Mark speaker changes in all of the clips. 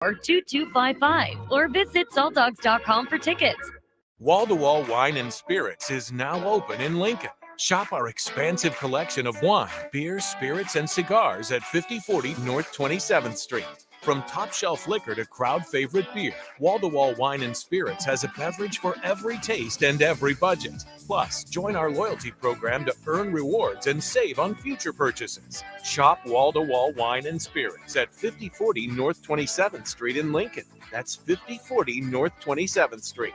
Speaker 1: 2255 or visit saltdogs.com for tickets.
Speaker 2: Wall to Wall Wine and Spirits is now open in Lincoln. Shop our expansive collection of wine, beer, spirits, and cigars at 5040 North 27th Street. From top shelf liquor to crowd favorite beer, Wall to Wall Wine and Spirits has a beverage for every taste and every budget. Plus, join our loyalty program to earn rewards and save on future purchases. Shop Wall to Wall Wine and Spirits at 5040 North 27th Street in Lincoln. That's 5040 North 27th Street.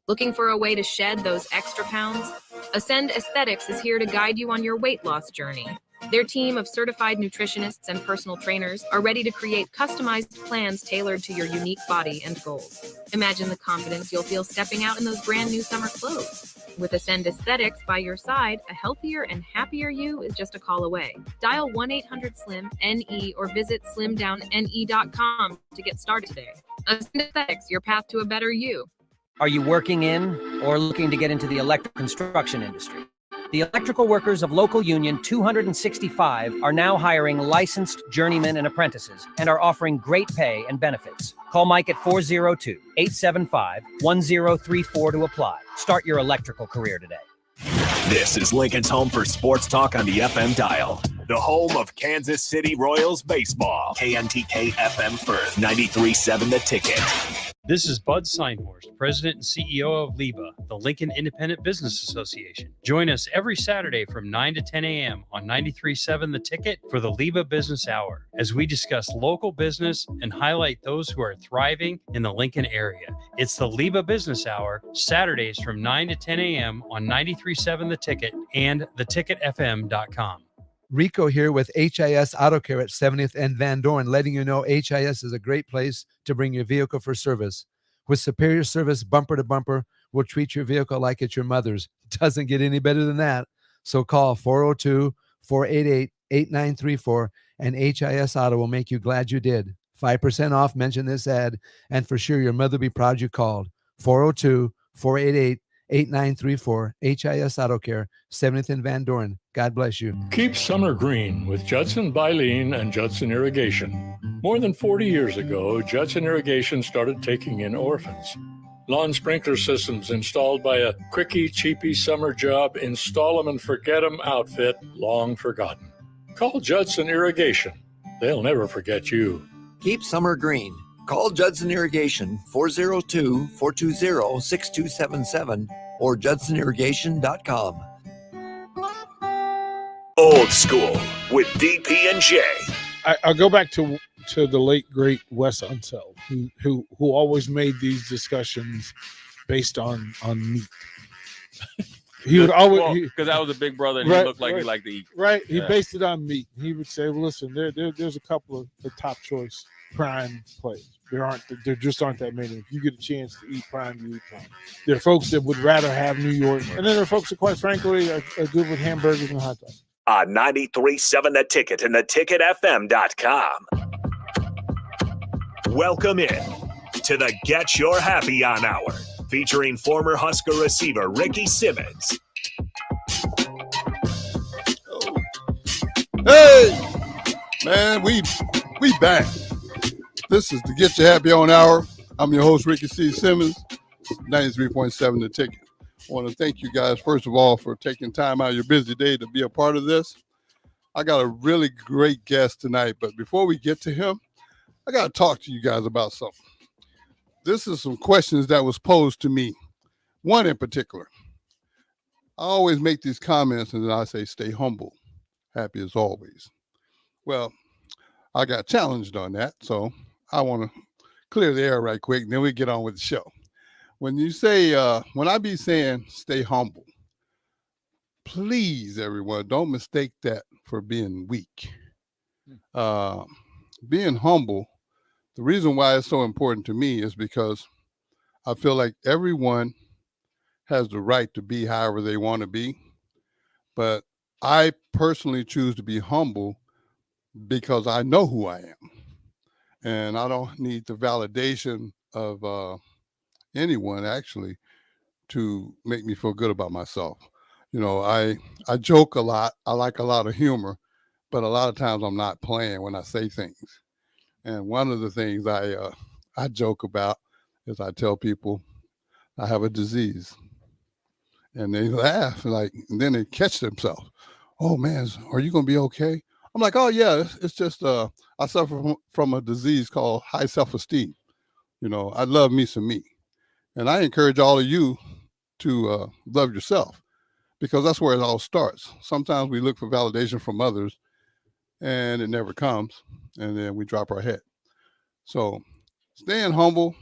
Speaker 3: Looking for a way to shed those extra pounds? Ascend Aesthetics is here to guide you on your weight loss journey. Their team of certified nutritionists and personal trainers are ready to create customized plans tailored to your unique body and goals. Imagine the confidence you'll feel stepping out in those brand new summer clothes. With Ascend Aesthetics by your side, a healthier and happier you is just a call away. Dial 1-800-SLIM-NE or visit slimdowne.com to get started today. Ascend Aesthetics, your path to a better you.
Speaker 4: Are you working in or looking to get into the electrical construction industry? The electrical workers of Local Union 265 are now hiring licensed journeymen and apprentices and are offering great pay and benefits. Call Mike at 402-875-1034 to apply. Start your electrical career today.
Speaker 5: This is Lincoln's home for sports talk on the FM dial. The home of Kansas City Royals baseball. KNTK FM Firth, 93.7 The Ticket.
Speaker 6: This is Bud Seinhorst, President and CEO of LIBA, the Lincoln Independent Business Association. Join us every Saturday from 9 to 10 a.m. on 93.7 The Ticket for the LIBA Business Hour, as we discuss local business and highlight those who are thriving in the Lincoln area. It's the LIBA Business Hour, Saturdays from 9 to 10 a.m. on 93.7 The Ticket and theticketfm.com.
Speaker 7: Rico here with HIS Auto Care at 70th and Van Dorn, letting you know HIS is a great place to bring your vehicle for service. With superior service bumper to bumper, we'll treat your vehicle like it's your mother's. Doesn't get any better than that. So call 402-488-8934 and HIS Auto will make you glad you did. 5% off, mention this ad, and for sure your mother will be proud you called. 402-488-8934, HIS Auto Care, 70th and Van Dorn. God bless you.
Speaker 8: Keep summer green with Judson Baleen and Judson Irrigation. More than 40 years ago, Judson Irrigation started taking in orphans. Lawn sprinkler systems installed by a quickie, cheapy summer job, install them and forget them outfit long forgotten. Call Judson Irrigation. They'll never forget you.
Speaker 9: Keep summer green. Call Judson Irrigation, 402-420-6277 or judsonirrigation.com.
Speaker 5: Old School with DP and J.
Speaker 10: I'll go back to the late great Wes Unseld, who always made these discussions based on meat. He would always
Speaker 11: because I was a big brother and
Speaker 10: right,
Speaker 11: he looked like
Speaker 10: right,
Speaker 11: he liked to eat.
Speaker 10: Right, he based it on meat. He would say, well, "Listen, there's a couple of the top choice prime plays. There just aren't that many. If you get a chance to eat prime, you eat prime. There are folks that would rather have New York, and then there are folks that, quite frankly, are good with hamburgers and hot dogs."
Speaker 5: On 93.7 The Ticket and theticketfm.com. Welcome in to the Get Your Happy On Hour, featuring former Husker receiver Ricky Simmons.
Speaker 12: Hey, man, we back. This is the Get Your Happy On Hour. I'm your host, Ricky C. Simmons, 93.7 The Ticket. I want to thank you guys, first of all, for taking time out of your busy day to be a part of this. I got a really great guest tonight, but before we get to him, I got to talk to you guys about something. This is some questions that was posed to me. One in particular. I always make these comments and then I say, stay humble, happy as always. Well, I got challenged on that, so I want to clear the air right quick, and then we get on with the show. When you say, when I be saying stay humble, please, everyone, don't mistake that for being weak. Being humble, the reason why it's so important to me is because I feel like everyone has the right to be however they want to be. But I personally choose to be humble because I know who I am. And I don't need the validation of anyone actually to make me feel good about myself. You know, I joke a lot. I like a lot of humor, but a lot of times I'm not playing when I say things. And one of the things I joke about is I tell people I have a disease, and they laugh and then they catch themselves. Oh man, are you going to be okay? I'm like, oh yeah, it's just I suffer from a disease called high self-esteem. I love me some me, and I encourage all of you to love yourself, because that's where it all starts. Sometimes we look for validation from others, and it never comes, and then we drop our head. So staying humble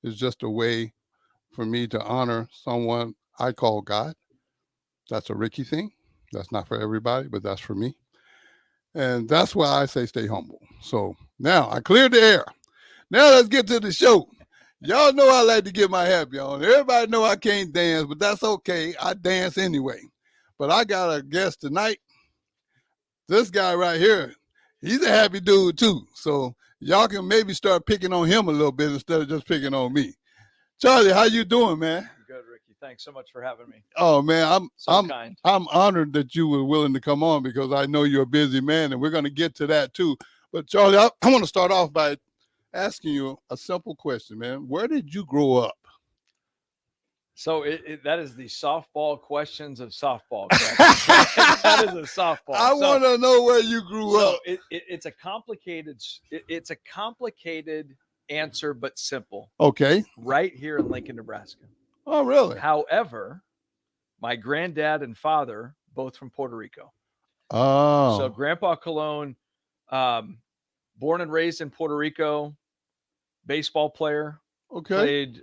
Speaker 12: is just a way for me to honor someone I call God. That's a Ricky thing. That's not for everybody, but that's for me. And that's why I say stay humble. So now I cleared the air. Now let's get to the show. Y'all know I like to get my happy on. Everybody know I can't dance, but that's okay. I dance anyway. But I got a guest tonight. This guy right here, he's a happy dude too. So y'all can maybe start picking on him a little bit instead of just picking on me. Charlie, how you doing, man?
Speaker 11: Good, Ricky. Thanks so much for having me.
Speaker 12: Oh man,
Speaker 11: I'm kind.
Speaker 12: I'm honored that you were willing to come on, because I know you're a busy man, and we're going to get to that too. But Charlie, I want to start off by asking you a simple question, man. Where did you grow up?
Speaker 11: So that is the softball questions of softball questions. That is a softball.
Speaker 12: I want to know where you grew up.
Speaker 11: It's a complicated. It's a complicated answer, but simple.
Speaker 12: Okay.
Speaker 11: Right here in Lincoln, Nebraska.
Speaker 12: Oh, really?
Speaker 11: However, my granddad and father both from Puerto Rico.
Speaker 12: Oh.
Speaker 11: So Grandpa Colon, born and raised in Puerto Rico, baseball player.
Speaker 12: Okay.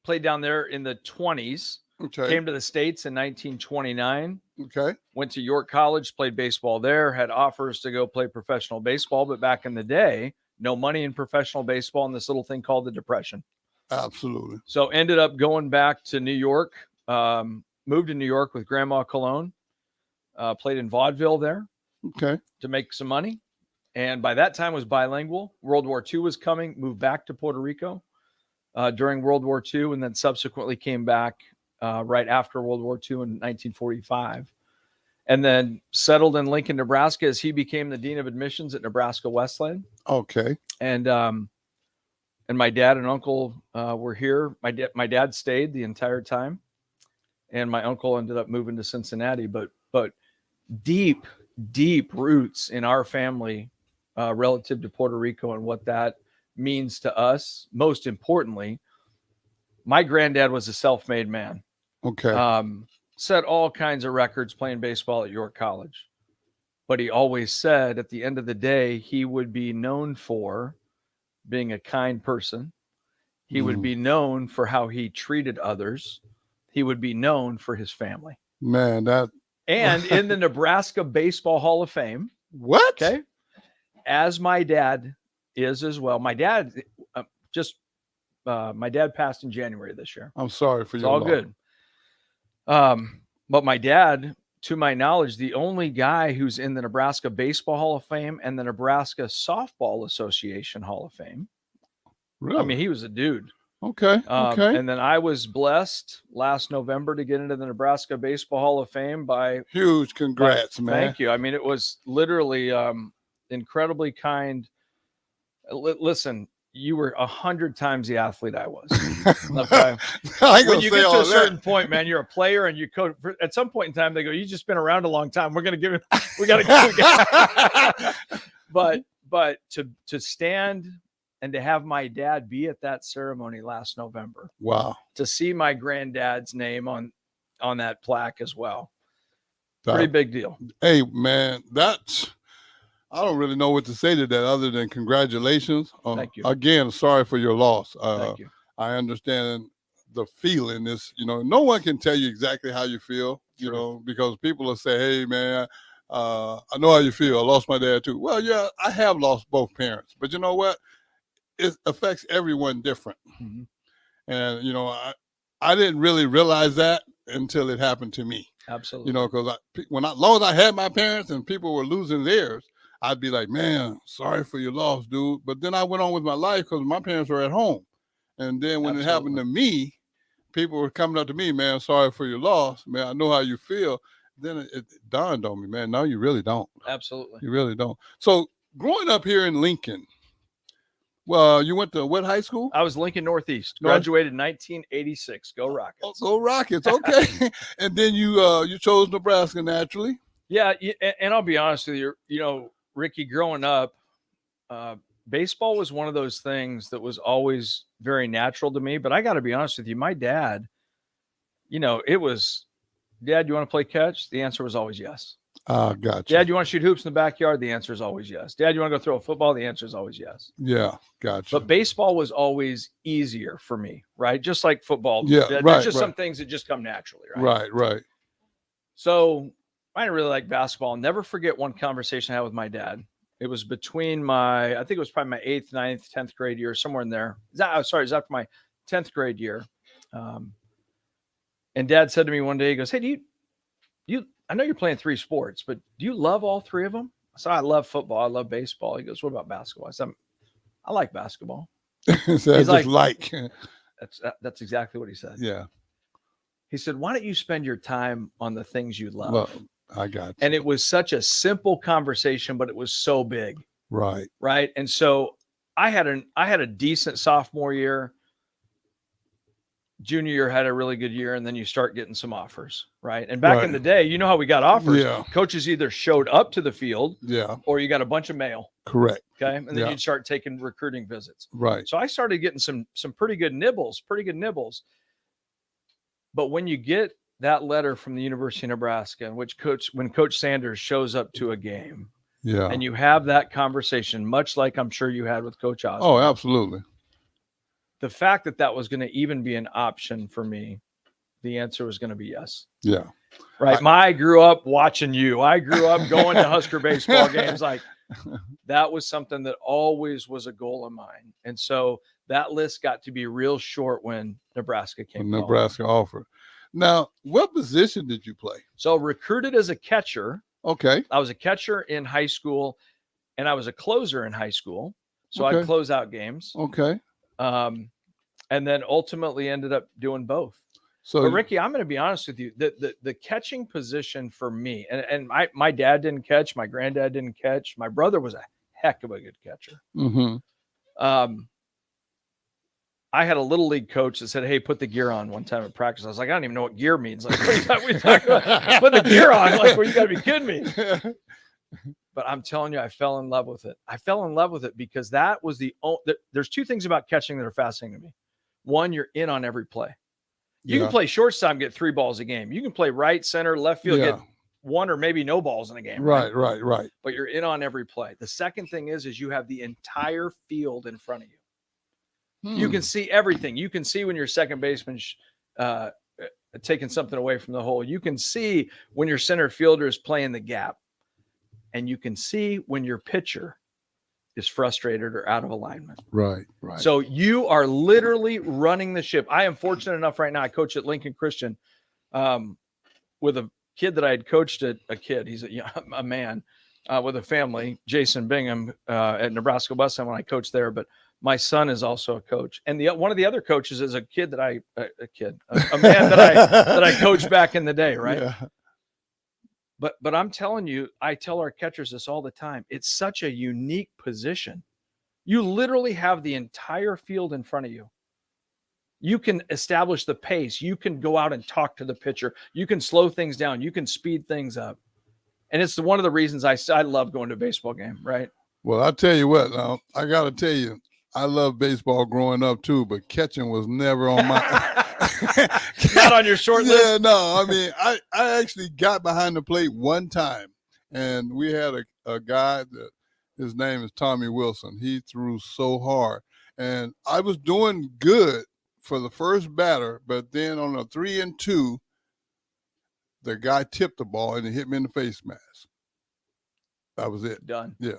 Speaker 11: Played down there in the 20s.
Speaker 12: Okay.
Speaker 11: Came to the States in 1929.
Speaker 12: Okay.
Speaker 11: Went to York College, played baseball there, had offers to go play professional baseball. But back in the day, no money in professional baseball and this little thing called the Depression.
Speaker 12: Absolutely.
Speaker 11: So ended up going back to New York, moved to New York with Grandma Colon, played in vaudeville there.
Speaker 12: Okay.
Speaker 11: To make some money. And by that time was bilingual. World War II was coming, moved back to Puerto Rico during World War II, and then subsequently came back right after World War II in 1945. And then settled in Lincoln, Nebraska as he became the Dean of Admissions at Nebraska Wesleyan.
Speaker 12: Okay.
Speaker 11: And my dad and uncle were here. My dad stayed the entire time. And my uncle ended up moving to Cincinnati. But deep roots in our family relative to Puerto Rico and what that means to us. Most importantly, my granddad was a self-made man.
Speaker 12: Okay.
Speaker 11: Set all kinds of records playing baseball at York College. But he always said at the end of the day, he would be known for being a kind person. He would be known for how he treated others. He would be known for his family.
Speaker 12: Man,
Speaker 11: and in the Nebraska Baseball Hall of Fame.
Speaker 12: What?
Speaker 11: Okay. As my dad is as well. My dad my dad passed in January this year.
Speaker 12: I'm sorry for
Speaker 11: it's
Speaker 12: your
Speaker 11: all
Speaker 12: loss.
Speaker 11: good. But my dad, to my knowledge, the only guy who's in the Nebraska Baseball Hall of Fame and the Nebraska Softball Association Hall of Fame.
Speaker 12: Really?
Speaker 11: I mean, he was a dude.
Speaker 12: Okay. Okay.
Speaker 11: And then I was blessed last November to get into the Nebraska Baseball Hall of Fame by
Speaker 12: huge congrats, man.
Speaker 11: Thank you. I mean, it was literally incredibly kind. Listen, you were 100 times the athlete I was. Okay. When you get to a certain point, man, you're a player and you coach. At some point in time, they go, "You just been around a long time. We're gonna give it. We gotta." But to stand and to have my dad be at that ceremony last November.
Speaker 12: Wow.
Speaker 11: To see my granddad's name on that plaque as well. Pretty big deal.
Speaker 12: Hey, man, I don't really know what to say to that other than congratulations.
Speaker 11: Thank you.
Speaker 12: Again, sorry for your loss.
Speaker 11: Thank you.
Speaker 12: I understand the feeling is, no one can tell you exactly how you feel, because people will say, hey, man, I know how you feel. I lost my dad too. Well, yeah, I have lost both parents, but you know what? It affects everyone different.
Speaker 11: Mm-hmm.
Speaker 12: And, I didn't really realize that until it happened to me.
Speaker 11: Absolutely.
Speaker 12: Because long as I had my parents and people were losing theirs, I'd be like, man, sorry for your loss, dude. But then I went on with my life because my parents were at home. And then when it happened to me, people were coming up to me, man, sorry for your loss. Man, I know how you feel. Then it dawned on me, man, no, you really don't.
Speaker 11: Absolutely.
Speaker 12: You really don't. So growing up here in Lincoln, well, you went to what high school?
Speaker 11: I was Lincoln Northeast. Graduated in 1986. Go Rockets.
Speaker 12: Oh, go Rockets. Okay. And then you chose Nebraska naturally.
Speaker 11: Yeah, and I'll be honest with you. Ricky, growing up, baseball was one of those things that was always very natural to me. But I got to be honest with you, my dad, it was, Dad, you want to play catch? The answer was always yes.
Speaker 12: Gotcha.
Speaker 11: Dad, you want to shoot hoops in the backyard? The answer is always yes. Dad, you want to go throw a football? The answer is always yes.
Speaker 12: Yeah, gotcha.
Speaker 11: But baseball was always easier for me, right? Just like football.
Speaker 12: Yeah,
Speaker 11: There's just some things that just come naturally, right?
Speaker 12: Right.
Speaker 11: So I didn't really like basketball. I'll never forget one conversation I had with my dad. It was between I think it was probably my 8th, 9th, 10th grade year, somewhere in there. It was after my 10th grade year. And Dad said to me one day, he goes, hey, do you I know you're playing 3 sports, but do you love all 3 of them? I said, I love football. I love baseball. He goes, what about basketball? I said, I like basketball.
Speaker 12: So
Speaker 11: He's
Speaker 12: like.
Speaker 11: That's exactly what he said.
Speaker 12: Yeah.
Speaker 11: He said, why don't you spend your time on the things you love?
Speaker 12: Well, I got you.
Speaker 11: And it was such a simple conversation, but it was so big.
Speaker 12: Right.
Speaker 11: Right. And so I had a decent sophomore year. Junior year had a really good year, and then you start getting some offers, right? And back in the day, you know how we got offers.
Speaker 12: Yeah.
Speaker 11: Coaches either showed up to the field,
Speaker 12: Yeah,
Speaker 11: or you got a bunch of mail.
Speaker 12: correct.
Speaker 11: Okay. And then you'd start taking recruiting visits.
Speaker 12: Right.
Speaker 11: So I started getting some pretty good nibbles. But when you get that letter from the University of Nebraska, when Coach Sanders shows up to a game,
Speaker 12: Yeah.
Speaker 11: and you have that conversation, much like I'm sure you had with Coach Osborne.
Speaker 12: Oh, absolutely.
Speaker 11: The fact that was going to even be an option for me, the answer was going to be yes.
Speaker 12: Yeah.
Speaker 11: Right. I grew up watching you. I grew up going to Husker baseball games. Like, that was something that always was a goal of mine. And so that list got to be real short when Nebraska came.
Speaker 12: When Nebraska offered. Now, what position did you play?
Speaker 11: So recruited as a catcher.
Speaker 12: Okay.
Speaker 11: I was a catcher in high school, and I was a closer in high school. So
Speaker 12: Okay.
Speaker 11: I'd close out games.
Speaker 12: Okay.
Speaker 11: And then ultimately ended up doing both.
Speaker 12: So,
Speaker 11: But Ricky, I'm going to be honest with you. The catching position for me, and my dad didn't catch, my granddad didn't catch. My brother was a heck of a good catcher.
Speaker 12: mm-hmm.
Speaker 11: I had a little league coach that said, hey, put the gear on one time at practice. I was like, I don't even know what gear means. Like, what are you talking about? Put the gear on. Like, well, you got to be kidding me. But I'm telling you, I fell in love with it. I fell in love with it because that was there's 2 things about catching that are fascinating to me. One, you're in on every play. You can play shortstop, get 3 balls a game. You can play right, center, left field, get 1 or maybe no balls in a game.
Speaker 12: Right.
Speaker 11: But you're in on every play. The second thing is you have the entire field in front of you. You can see everything. You can see when your second baseman taking something away from the hole. You can see when your center fielder is playing the gap. And you can see when your pitcher is frustrated or out of alignment.
Speaker 12: Right.
Speaker 11: So you are literally running the ship. I am fortunate enough right now. I coach at Lincoln Christian with a kid that I had coached a kid. He's a man with a family, Jason Bingham at Nebraska Wesleyan when I coached there. But my son is also a coach. And one of the other coaches is a kid that a man that I coached back in the day. Right.
Speaker 12: Yeah.
Speaker 11: But I'm telling you, I tell our catchers this all the time. It's such a unique position. You literally have the entire field in front of you. You can establish the pace. You can go out and talk to the pitcher. You can slow things down. You can speed things up. And it's one of the reasons I love going to a baseball game, right?
Speaker 12: Well, I'll tell you what, now, I got to tell you, I love baseball growing up too, but catching was never on my
Speaker 11: not on your short list.
Speaker 12: Yeah, no. I mean, I actually got behind the plate one time, and we had a guy that his name is Tommy Wilson. He threw so hard, and I was doing good for the first batter, but then on a 3-2, the guy tipped the ball and it hit me in the face mask. That was it.
Speaker 11: Done.
Speaker 12: Yeah.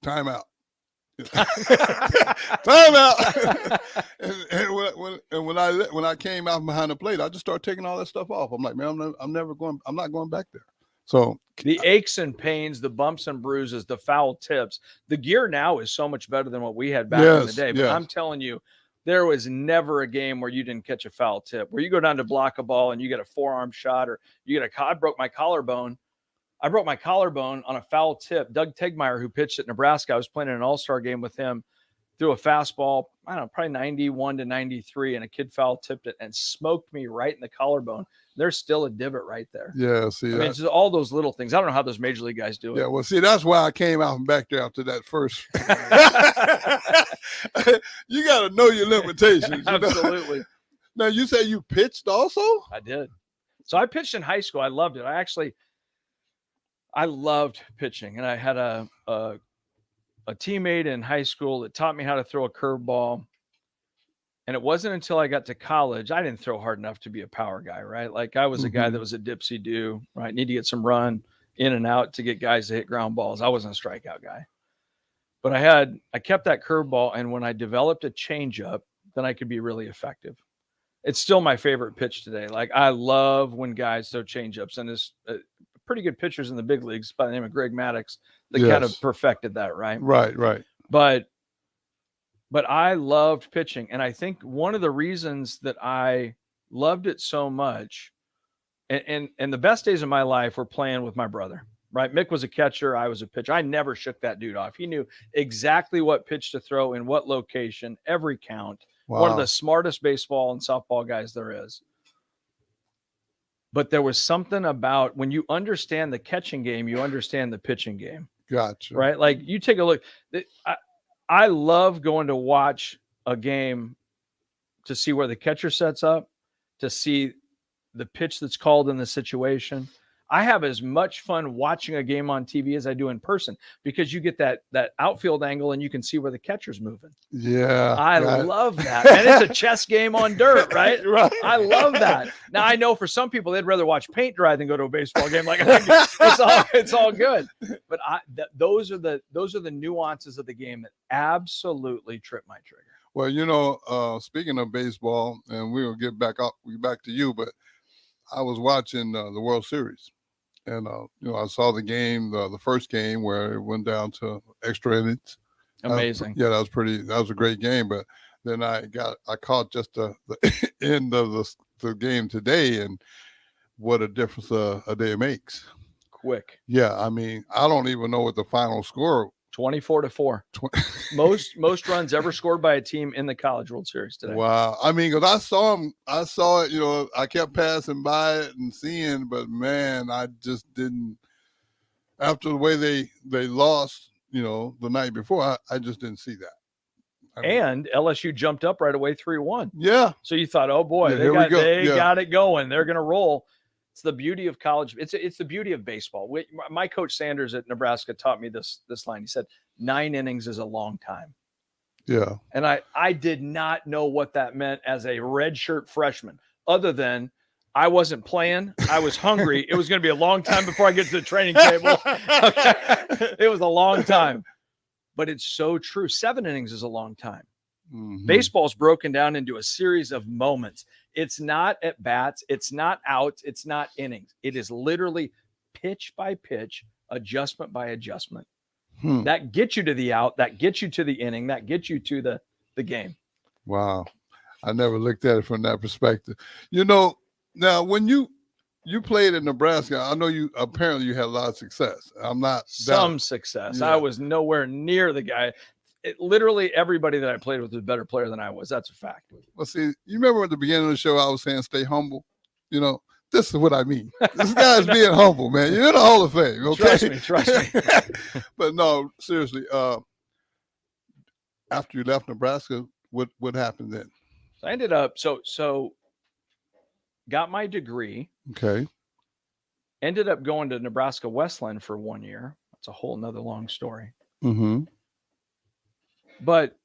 Speaker 12: Time out. Time out. and when I came out behind the plate, I just started taking all that stuff off. I'm like, man, I'm not going back there. So
Speaker 11: the aches and pains, the bumps and bruises, the foul tips, the gear now is so much better than what we had back in the day. But I'm telling you, there was never a game where you didn't catch a foul tip, where you go down to block a ball and you get a forearm shot, or you get I broke my collarbone. I broke my collarbone on a foul tip. Doug Tegmeyer, who pitched at Nebraska, I was playing in an all-star game with him, threw a fastball, I don't know, probably 91 to 93, and a kid foul tipped it and smoked me right in the collarbone. There's still a divot right there.
Speaker 12: Yeah, see,
Speaker 11: I mean, it's just all those little things. I don't know how those major league guys do it.
Speaker 12: Yeah, well, see, that's why I came out from back there after that first. You got to know your limitations.
Speaker 11: Absolutely.
Speaker 12: You know? Now, you say you pitched also?
Speaker 11: I did. So I pitched in high school. I loved it. I loved pitching, and I had a teammate in high school that taught me how to throw a curveball. And it wasn't until I got to college, I didn't throw hard enough to be a power guy, right? Like I was a guy that was a dipsy-do, right? Need to get some run in and out to get guys to hit ground balls. I wasn't a strikeout guy. But I kept that curveball, and when I developed a changeup, then I could be really effective. It's still my favorite pitch today. Like I love when guys throw changeups, and there's pretty good pitchers in the big leagues by the name of Greg Maddux that kind of perfected that, right?
Speaker 12: Right.
Speaker 11: But I loved pitching. And I think one of the reasons that I loved it so much, and the best days of my life were playing with my brother, right? Mick was a catcher. I was a pitcher. I never shook that dude off. He knew exactly what pitch to throw in what location, every count.
Speaker 12: Wow.
Speaker 11: One of the smartest baseball and softball guys there is. But there was something about when you understand the catching game, you understand the pitching game.
Speaker 12: Gotcha.
Speaker 11: Right? Like you take a look. I love going to watch a game to see where the catcher sets up, to see the pitch that's called in the situation. I have as much fun watching a game on TV as I do in person because you get that outfield angle and you can see where the catcher's moving.
Speaker 12: Yeah.
Speaker 11: I love that. And it's a chess game on dirt, right? Right. I love that. Now I know for some people they'd rather watch paint dry than go to a baseball game. Like it's all good. But those are the nuances of the game that absolutely trip my trigger.
Speaker 12: Well, speaking of baseball, and we'll get back to you, but I was watching the World Series. And, I saw the game, the first game where it went down to extra innings.
Speaker 11: Amazing.
Speaker 12: That was a great game. But then I caught just the end of the game today, and what a difference a day makes.
Speaker 11: Quick.
Speaker 12: Yeah. I mean, I don't even know what the final score
Speaker 11: 24-4. Most runs ever scored by a team in the College World Series today.
Speaker 12: Wow. I mean, because I saw it, I kept passing by it and seeing, but man, I just didn't, after the way they lost, the night before, I just didn't see that.
Speaker 11: And LSU jumped up right away 3-1.
Speaker 12: Yeah.
Speaker 11: So you thought, oh boy, they got it going. They're going to roll. It's the beauty of college. It's the beauty of baseball. My coach Sanders at Nebraska taught me this line. He said, 9 innings is a long time.
Speaker 12: Yeah.
Speaker 11: And I did not know what that meant as a redshirt freshman, other than I wasn't playing. I was hungry. It was going to be a long time before I get to the training table. Okay. It was a long time. But it's so true. 7 innings is a long time.
Speaker 12: Mm-hmm.
Speaker 11: Baseball's broken down into a series of moments. It's not at bats. It's not outs. It's not innings. It is literally pitch by pitch, adjustment by adjustment. That gets you to the out. That gets you to the inning. That gets you to the game.
Speaker 12: Wow. I never looked at it from that perspective. Now when you played in Nebraska, I know you had a lot of success. I'm not
Speaker 11: some success. Yeah. I was nowhere near the guy. Literally everybody that I played with was a better player than I was. That's a fact.
Speaker 12: Well, see, you remember at the beginning of the show, I was saying, stay humble. This is what I mean. This guy's being humble, man. You're in the Hall of Fame. Okay?
Speaker 11: Trust me.
Speaker 12: But no, seriously, after you left Nebraska, what happened then?
Speaker 11: So I ended up, so got my degree.
Speaker 12: Okay.
Speaker 11: Ended up going to Nebraska Westland for 1 year. That's a whole nother long story.
Speaker 12: Mm-hmm.
Speaker 11: But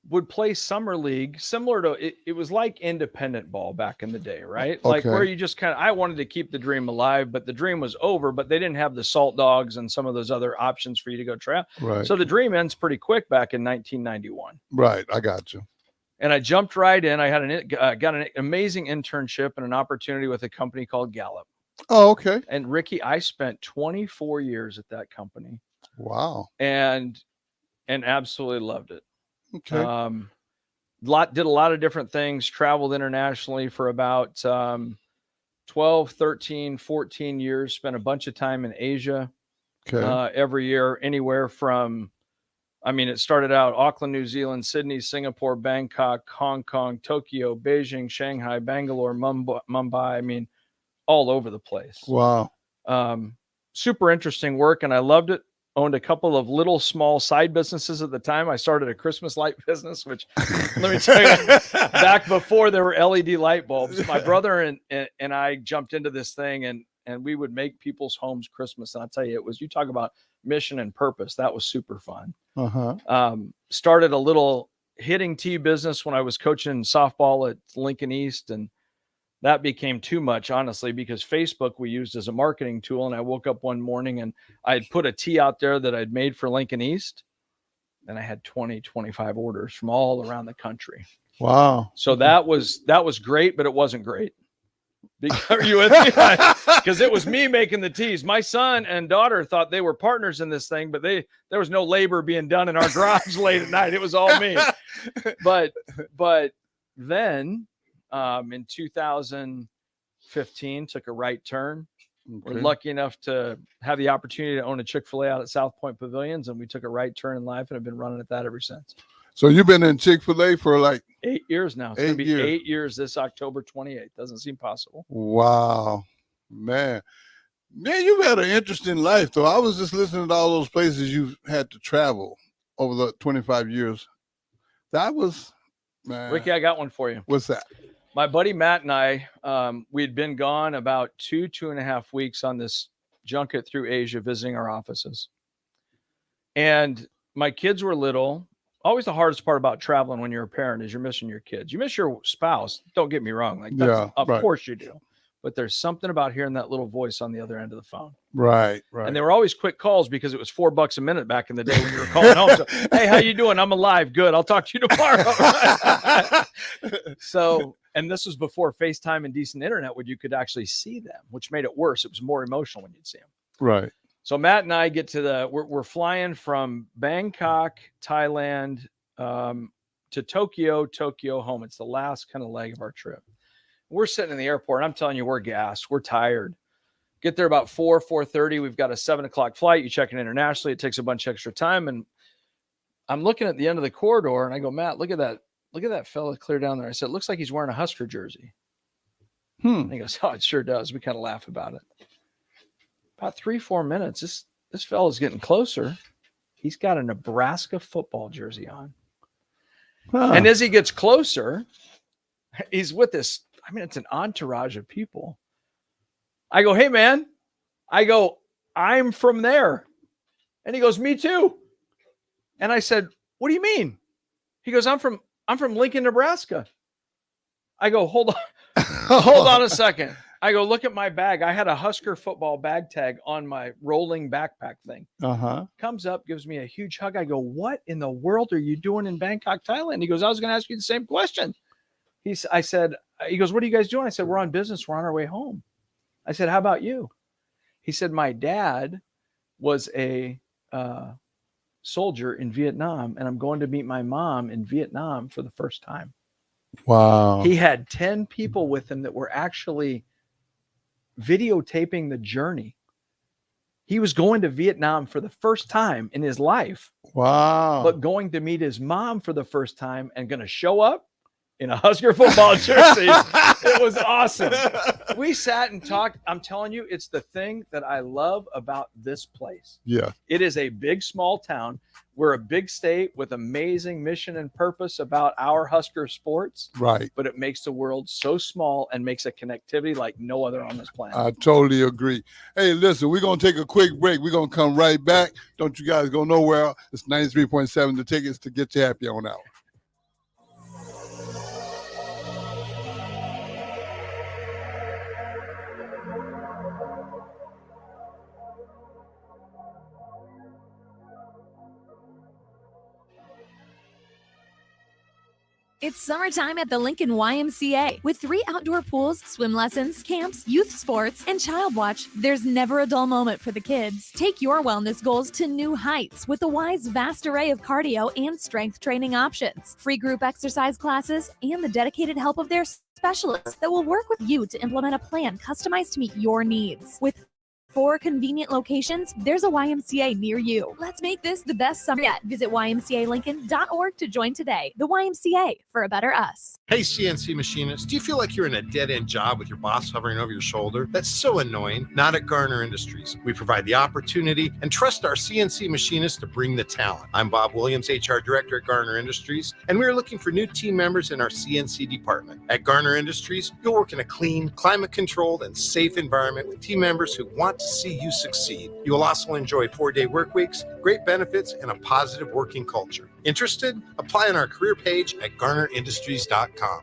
Speaker 11: would play summer league similar to it was like independent ball back in the day, right?
Speaker 12: Okay.
Speaker 11: Like where you just I wanted to keep the dream alive, but the dream was over, but they didn't have the Salt Dogs and some of those other options for you to go try out.
Speaker 12: Right.
Speaker 11: So the dream ends pretty quick back in 1991.
Speaker 12: Right. I got you.
Speaker 11: And I jumped right in. I had got an amazing internship and an opportunity with a company called Gallup.
Speaker 12: Oh, okay.
Speaker 11: And Ricky, I spent 24 years at that company.
Speaker 12: Wow.
Speaker 11: And absolutely loved it.
Speaker 12: Okay.
Speaker 11: Did a lot of different things, traveled internationally for about 12, 13, 14 years, spent a bunch of time in Asia.
Speaker 12: Okay.
Speaker 11: Every year, anywhere from, it started out Auckland, New Zealand, Sydney, Singapore, Bangkok, Hong Kong, Tokyo, Beijing, Shanghai, Bangalore, Mumbai. All over the place.
Speaker 12: Wow.
Speaker 11: Super interesting work, and I loved it. Owned a couple of little small side businesses at the time. I started a Christmas light business, which let me tell you, back before there were LED light bulbs, my brother and I jumped into this thing, and we would make people's homes Christmas. And I'll tell you, you talk about mission and purpose. That was super fun. Started a little hitting tee business when I was coaching softball at Lincoln East, and that became too much, honestly, because Facebook we used as a marketing tool. And I woke up one morning and I had put a tee out there that I'd made for Lincoln East. And I had 20, 25 orders from all around the country.
Speaker 12: Wow.
Speaker 11: So that was great, but it wasn't great. Are you with me? Because it was me making the tees. My son and daughter thought they were partners in this thing, but there was no labor being done in our garage late at night. It was all me. But then in 2015, took a right turn.
Speaker 12: Okay.
Speaker 11: We're lucky enough to have the opportunity to own a Chick-fil-A out at South Point Pavilions, and we took a right turn in life and have been running at that ever since.
Speaker 12: So you've been in Chick-fil-A for like
Speaker 11: 8 years now. It's going to be 8 years this October 28th. Doesn't seem possible.
Speaker 12: Wow, man, you've had an interesting life, though. I was just listening to all those places you've had to travel over the 25 years. That was, man.
Speaker 11: Ricky, I got one for you.
Speaker 12: What's that?
Speaker 11: My buddy Matt and I, we'd been gone about 2.5 weeks on this junket through Asia, visiting our offices. And my kids were little. Always the hardest part about traveling when you're a parent is you're missing your kids. You miss your spouse. Don't get me wrong. Of course you do. But there's something about hearing that little voice on the other end of the phone.
Speaker 12: Right.
Speaker 11: And they were always quick calls because it was $4 a minute back in the day when you were calling home. So, hey, how you doing? I'm alive. Good. I'll talk to you tomorrow. So, and this was before FaceTime and decent internet where you could actually see them, which made it worse. It was more emotional when you'd see them.
Speaker 12: Right.
Speaker 11: So Matt and I get to we're flying from Bangkok, Thailand, to Tokyo home. It's the last kind of leg of our trip. We're sitting in the airport. And I'm telling you, we're gassed. We're tired. Get there about 4:30. We've got a 7:00 flight. You check in internationally. It takes a bunch of extra time. And I'm looking at the end of the corridor and I go, Matt, look at that. Look at that fella clear down there. I said, it looks like he's wearing a Husker jersey. And he goes, oh, it sure does. We kind of laugh about it. About 3-4 minutes, this fella's getting closer. He's got a Nebraska football jersey on. And as he gets closer, he's with this, it's an entourage of people. I go, hey, man. I go, I'm from there. And he goes, me too. And I said, what do you mean? He goes, I'm from Lincoln, Nebraska. I go, hold on. Hold on a second. I go, look at my bag. I had a Husker football bag tag on my rolling backpack thing. Comes up, gives me a huge hug. I go, what in the world are you doing in Bangkok, Thailand? He goes, I was going to ask you the same question. He goes, what are you guys doing? I said, we're on business. We're on our way home. I said, how about you? He said, my dad was a soldier in Vietnam, and I'm going to meet my mom in Vietnam for the first time.
Speaker 12: Wow.
Speaker 11: He had 10 people with him that were actually videotaping the journey. He was going to Vietnam for the first time in his life.
Speaker 12: Wow.
Speaker 11: But going to meet his mom for the first time and going to show up in a Husker football jersey. It was awesome. We sat and talked. I'm telling you, it's the thing that I love about this place.
Speaker 12: Yeah.
Speaker 11: It is a big, small town. We're a big state with amazing mission and purpose about our Husker sports.
Speaker 12: Right.
Speaker 11: But it makes the world so small and makes a connectivity like no other on this planet.
Speaker 12: I totally agree. Hey, listen, we're going to take a quick break. We're going to come right back. Don't you guys go nowhere. It's 93.7 The Tickets to get you happy on hour.
Speaker 13: It's summertime at the Lincoln YMCA. With 3 outdoor pools, swim lessons, camps, youth sports, and child watch, there's never a dull moment for the kids. Take your wellness goals to new heights with the Y's vast array of cardio and strength training options, free group exercise classes, and the dedicated help of their specialists that will work with you to implement a plan customized to meet your needs. With 4 convenient locations, there's a YMCA near you. Let's make this the best summer yet. Visit ymcalincoln.org to join today. The YMCA, for a better us.
Speaker 14: Hey, CNC machinists, do you feel like you're in a dead-end job with your boss hovering over your shoulder? That's so annoying. Not at Garner Industries. We provide the opportunity and trust our CNC machinists to bring the talent. I'm Bob Williams, HR Director at Garner Industries, and we're looking for new team members in our CNC department. At Garner Industries, you'll work in a clean, climate-controlled, and safe environment with team members who want to see you succeed. You will also enjoy 4-day work weeks, great benefits, and a positive working culture. Interested? Apply on our career page at garnerindustries.com.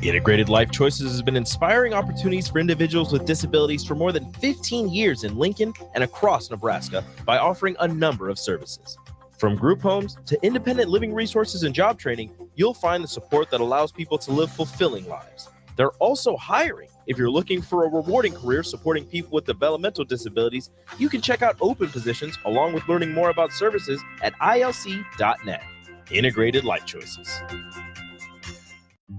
Speaker 15: Integrated Life Choices has been inspiring opportunities for individuals with disabilities for more than 15 years in Lincoln and across Nebraska by offering a number of services. From group homes to independent living resources and job training, you'll find the support that allows people to live fulfilling lives. They're also hiring. If you're looking for a rewarding career supporting people with developmental disabilities, you can check out open positions along with learning more about services at ilc.net. Integrated Life Choices.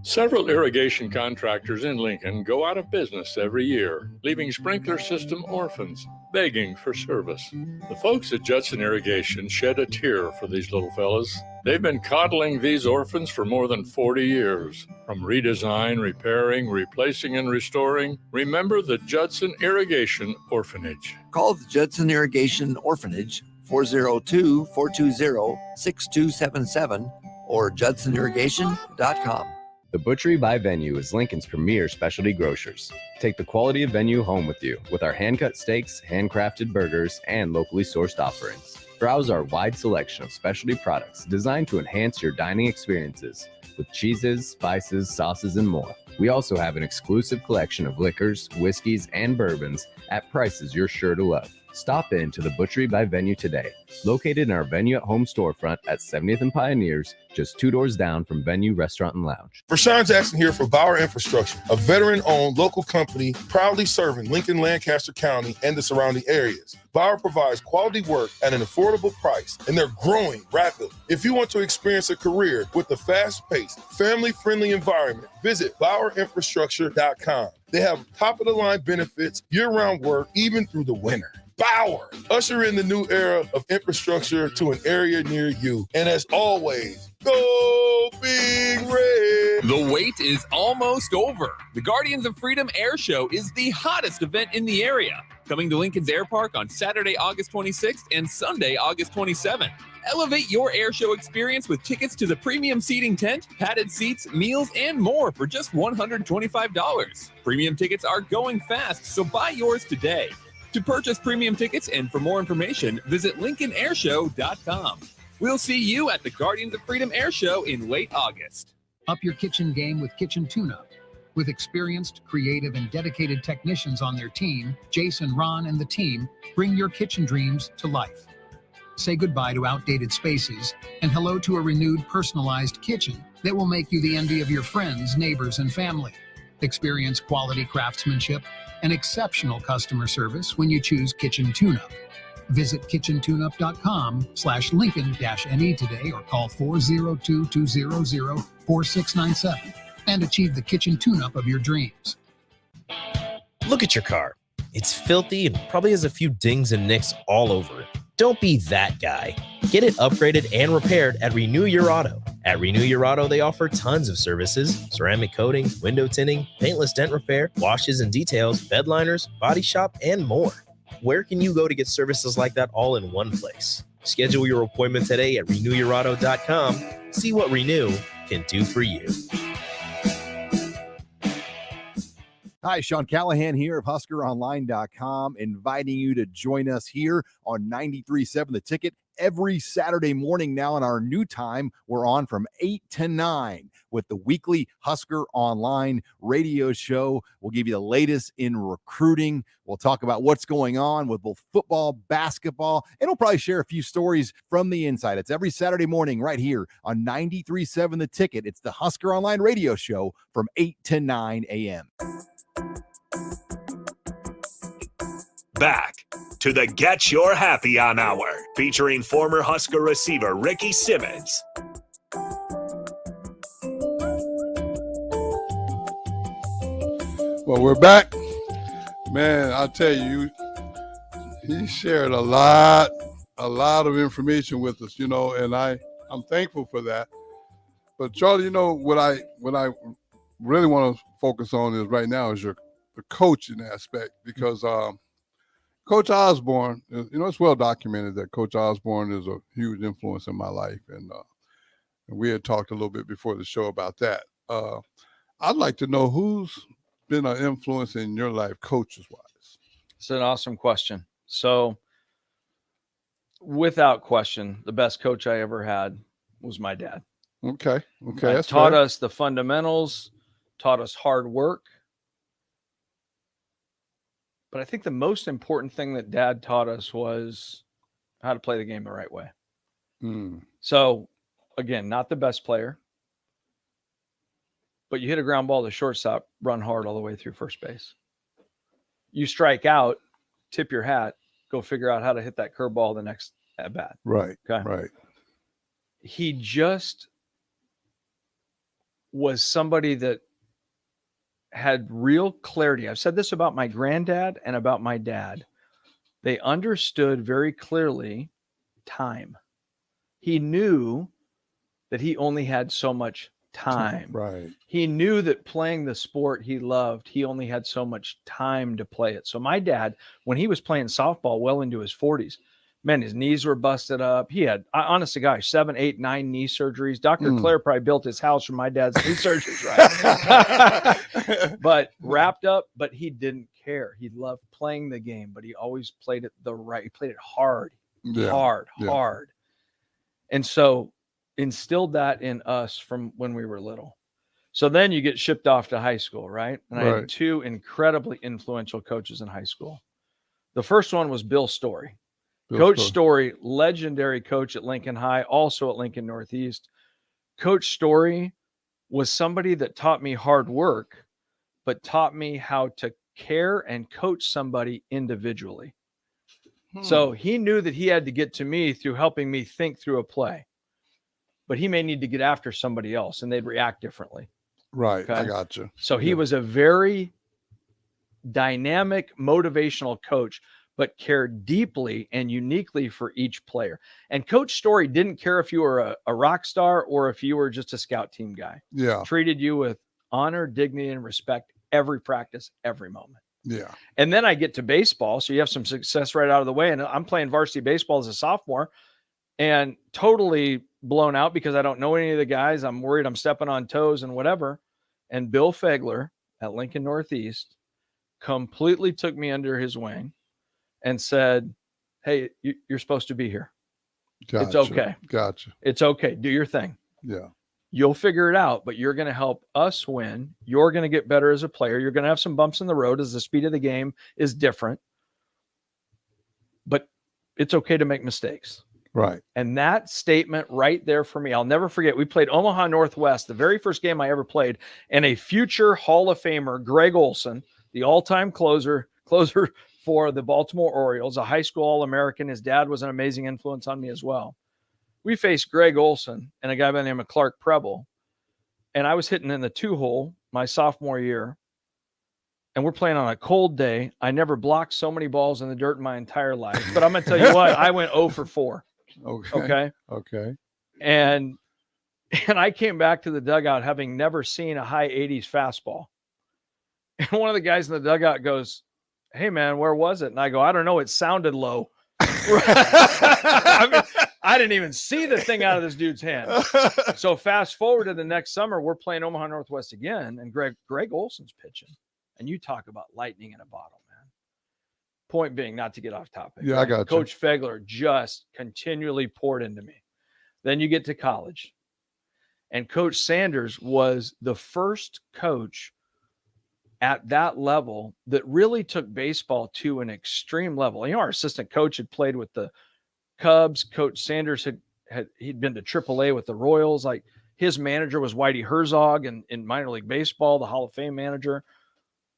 Speaker 8: Several irrigation contractors in Lincoln go out of business every year, leaving sprinkler system orphans begging for service. The folks at Judson Irrigation shed a tear for these little fellas. They've been coddling these orphans for more than 40 years. From redesign, repairing, replacing, and restoring, remember the Judson Irrigation Orphanage.
Speaker 9: Call the Judson Irrigation Orphanage 402-420-6277 or judsonirrigation.com.
Speaker 16: The Butchery by Venue is Lincoln's premier specialty grocers. Take the quality of Venue home with you with our hand-cut steaks, handcrafted burgers, and locally sourced offerings. Browse our wide selection of specialty products designed to enhance your dining experiences with cheeses, spices, sauces, and more. We also have an exclusive collection of liquors, whiskeys, and bourbons at prices you're sure to love. Stop in to the Butchery by Venue today, located in our Venue at Home storefront at 70th and Pioneers, just 2 doors down from Venue Restaurant and Lounge.
Speaker 17: Rashawn Jackson here for Bauer Infrastructure, a veteran-owned local company proudly serving Lincoln, Lancaster County, and the surrounding areas. Bauer provides quality work at an affordable price, and they're growing rapidly. If you want to experience a career with a fast-paced, family-friendly environment, visit BauerInfrastructure.com. They have top-of-the-line benefits, year-round work, even through the winter. Bauer, usher in the new era of infrastructure to an area near you. And as always, go Big Red!
Speaker 18: The wait is almost over. The Guardians of Freedom Air Show is the hottest event in the area. Coming to Lincoln's Air Park on Saturday, August 26th and Sunday, August 27th. Elevate your air show experience with tickets to the premium seating tent, padded seats, meals, and more for just $125. Premium tickets are going fast, so buy yours today. To purchase premium tickets and for more information, visit LincolnAirShow.com. We'll see you at the Guardians of Freedom Air Show in late August.
Speaker 19: Up your kitchen game with Kitchen Tune-Up. With experienced, creative, and dedicated technicians on their team, Jason, Ron, and the team bring your kitchen dreams to life. Say goodbye to outdated spaces and hello to a renewed, personalized kitchen that will make you the envy of your friends, neighbors, and family. Experience quality craftsmanship and exceptional customer service when you choose Kitchen Tune-Up. Visit kitchentuneup.com/Lincoln-NE today or call 402-200-4697 and achieve the kitchen tune-up of your dreams.
Speaker 15: Look at your car. It's filthy and probably has a few dings and nicks all over it. Don't be that guy. Get it upgraded and repaired at Renew Your Auto. At Renew Your Auto, they offer tons of services: ceramic coating, window tinting, paintless dent repair, washes and details, bed liners, body shop, and more. Where can you go to get services like that all in one place? Schedule your appointment today at renewyourauto.com. See what Renew can do for you.
Speaker 20: Hi, Sean Callahan here of HuskerOnline.com, inviting you to join us here on 93.7 The Ticket every Saturday morning now. In our new time, we're on from 8 to 9 with the weekly Husker Online radio show. We'll give you the latest in recruiting. We'll talk about what's going on with both football, basketball, and we'll probably share a few stories from the inside. It's every Saturday morning right here on 93.7 The Ticket. It's the Husker Online radio show from 8 to 9 a.m.
Speaker 5: Back to the Get Your Happy On Hour, featuring former Husker receiver Ricky Simmons.
Speaker 12: Well, we're back. Man, I'll tell you, he shared a lot of information with us, and I'm thankful for that. But Charlie, what I really want to focus on is right now is the coaching aspect, because Coach Osborne, it's well documented that Coach Osborne is a huge influence in my life, and we had talked a little bit before the show about that. I'd like to know who's been an influence in your life, coaches-wise.
Speaker 11: It's an awesome question. So, without question, the best coach I ever had was my dad.
Speaker 12: Okay,
Speaker 11: That's taught us the fundamentals, taught us hard work. But I think the most important thing that Dad taught us was how to play the game the right way. So, again, not the best player, but you hit a ground ball to shortstop, run hard all the way through first base. You strike out, tip your hat, go figure out how to hit that curveball the next at bat.
Speaker 12: Right.
Speaker 11: Okay.
Speaker 12: Right.
Speaker 11: He just was somebody that had real clarity. I've said this about my granddad and about my dad. They understood very clearly time. He knew that he only had so much time.
Speaker 12: Right.
Speaker 11: He knew that playing the sport he loved, he only had so much time to play it. So my dad, when he was playing softball well into his 40s, man, his knees were busted up. He had, honest to God, 7, 8, 9 knee surgeries. Dr. Claire probably built his house from my dad's knee surgeries, right? But wrapped up, but he didn't care. He loved playing the game, but he always played it he played it hard, hard. And so instilled that in us from when we were little. So then you get shipped off to high school, right? And I had 2 incredibly influential coaches in high school. The first one was Bill Story. Coach Story, legendary coach at Lincoln High, also at Lincoln Northeast. Coach Story was somebody that taught me hard work, but taught me how to care and coach somebody individually. So he knew that he had to get to me through helping me think through a play, but he may need to get after somebody else and they'd react differently.
Speaker 12: Right.
Speaker 11: Okay?
Speaker 12: I got you.
Speaker 11: So he was a very dynamic, motivational coach, but cared deeply and uniquely for each player. And Coach Story didn't care if you were a rock star or if you were just a scout team guy.
Speaker 12: Yeah.
Speaker 11: Treated you with honor, dignity, and respect every practice, every moment.
Speaker 12: Yeah.
Speaker 11: And then I get to baseball. So you have some success right out of the way. And I'm playing varsity baseball as a sophomore and totally blown out because I don't know any of the guys. I'm worried I'm stepping on toes and whatever. And Bill Fegler at Lincoln Northeast completely took me under his wing and said, hey, you're supposed to be here.
Speaker 12: Gotcha.
Speaker 11: It's okay.
Speaker 12: Gotcha.
Speaker 11: It's okay. Do your thing.
Speaker 12: Yeah.
Speaker 11: You'll figure it out, but you're going to help us win. You're going to get better as a player. You're going to have some bumps in the road as the speed of the game is different, but it's okay to make mistakes.
Speaker 12: Right.
Speaker 11: And that statement right there for me, I'll never forget. We played Omaha Northwest, the very first game I ever played, and a future Hall of Famer, Greg Olson, the all-time closer for the Baltimore Orioles, a high school All-American. His dad was an amazing influence on me as well. We faced Greg Olson and a guy by the name of Clark Preble, and I was hitting in the 2-hole my sophomore year, and we're playing on a cold day. I never blocked so many balls in the dirt in my entire life, but I'm going to tell you what, I went 0 for 4.
Speaker 12: Okay.
Speaker 11: And I came back to the dugout having never seen a high 80s fastball. And one of the guys in the dugout goes, hey, man, where was it? And I go, I don't know. It sounded low. I mean, I didn't even see the thing out of this dude's hand. So fast forward to the next summer, we're playing Omaha Northwest again, and Greg Olson's pitching. And you talk about lightning in a bottle, man. Point being, not to get off topic.
Speaker 12: Yeah, I got you.
Speaker 11: Coach Fegler just continually poured into me. Then you get to college. And Coach Sanders was the first coach at that level that really took baseball to an extreme level. You know, our assistant coach had played with the Cubs. Coach Sanders he'd been to AAA with the Royals. Like, his manager was Whitey Herzog in minor league baseball, the Hall of Fame manager.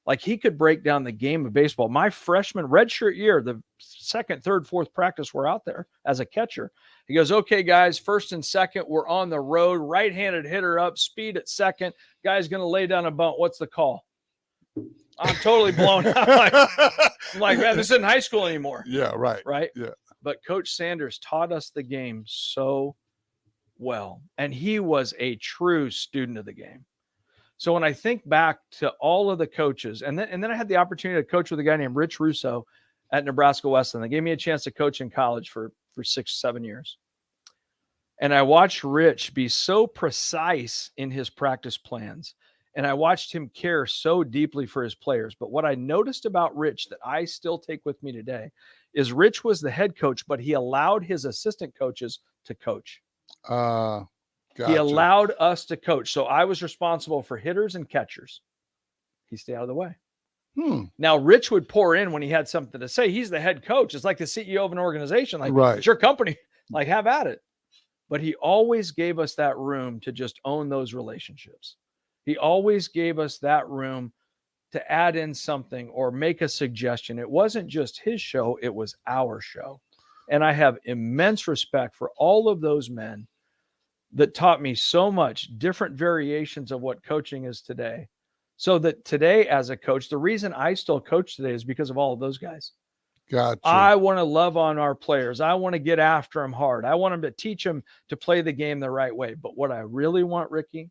Speaker 11: Like, he could break down the game of baseball. My freshman redshirt year, the second, third, fourth practice, we're out there as a catcher. He goes, okay, guys, first and second, we're on the road. Right-handed hitter up, speed at second. Guy's going to lay down a bunt. What's the call? I'm totally blown out. I'm like, man, this isn't high school anymore.
Speaker 12: Yeah, right.
Speaker 11: Right?
Speaker 12: Yeah.
Speaker 11: But Coach Sanders taught us the game so well, and he was a true student of the game. So when I think back to all of the coaches, and then I had the opportunity to coach with a guy named Rich Russo at Nebraska Wesleyan. They gave me a chance to coach in college for 6-7 years. And I watched Rich be so precise in his practice plans. And I watched him care so deeply for his players. But what I noticed about Rich that I still take with me today is Rich was the head coach, but he allowed his assistant coaches to coach.
Speaker 12: Gotcha.
Speaker 11: He allowed us to coach. So I was responsible for hitters and catchers. He stayed out of the way. Now, Rich would pour in when he had something to say. He's the head coach. It's like the CEO of an organization. Like,
Speaker 12: Right.
Speaker 11: It's your company. Like, have at it. But he always gave us that room to just own those relationships. He always gave us that room to add in something or make a suggestion. It wasn't just his show. It was our show. And I have immense respect for all of those men that taught me so much, different variations of what coaching is today. So that today as a coach, the reason I still coach today is because of all of those guys.
Speaker 12: Gotcha.
Speaker 11: I want to love on our players. I want to get after them hard. I want them to teach them to play the game the right way. But what I really want, Ricky,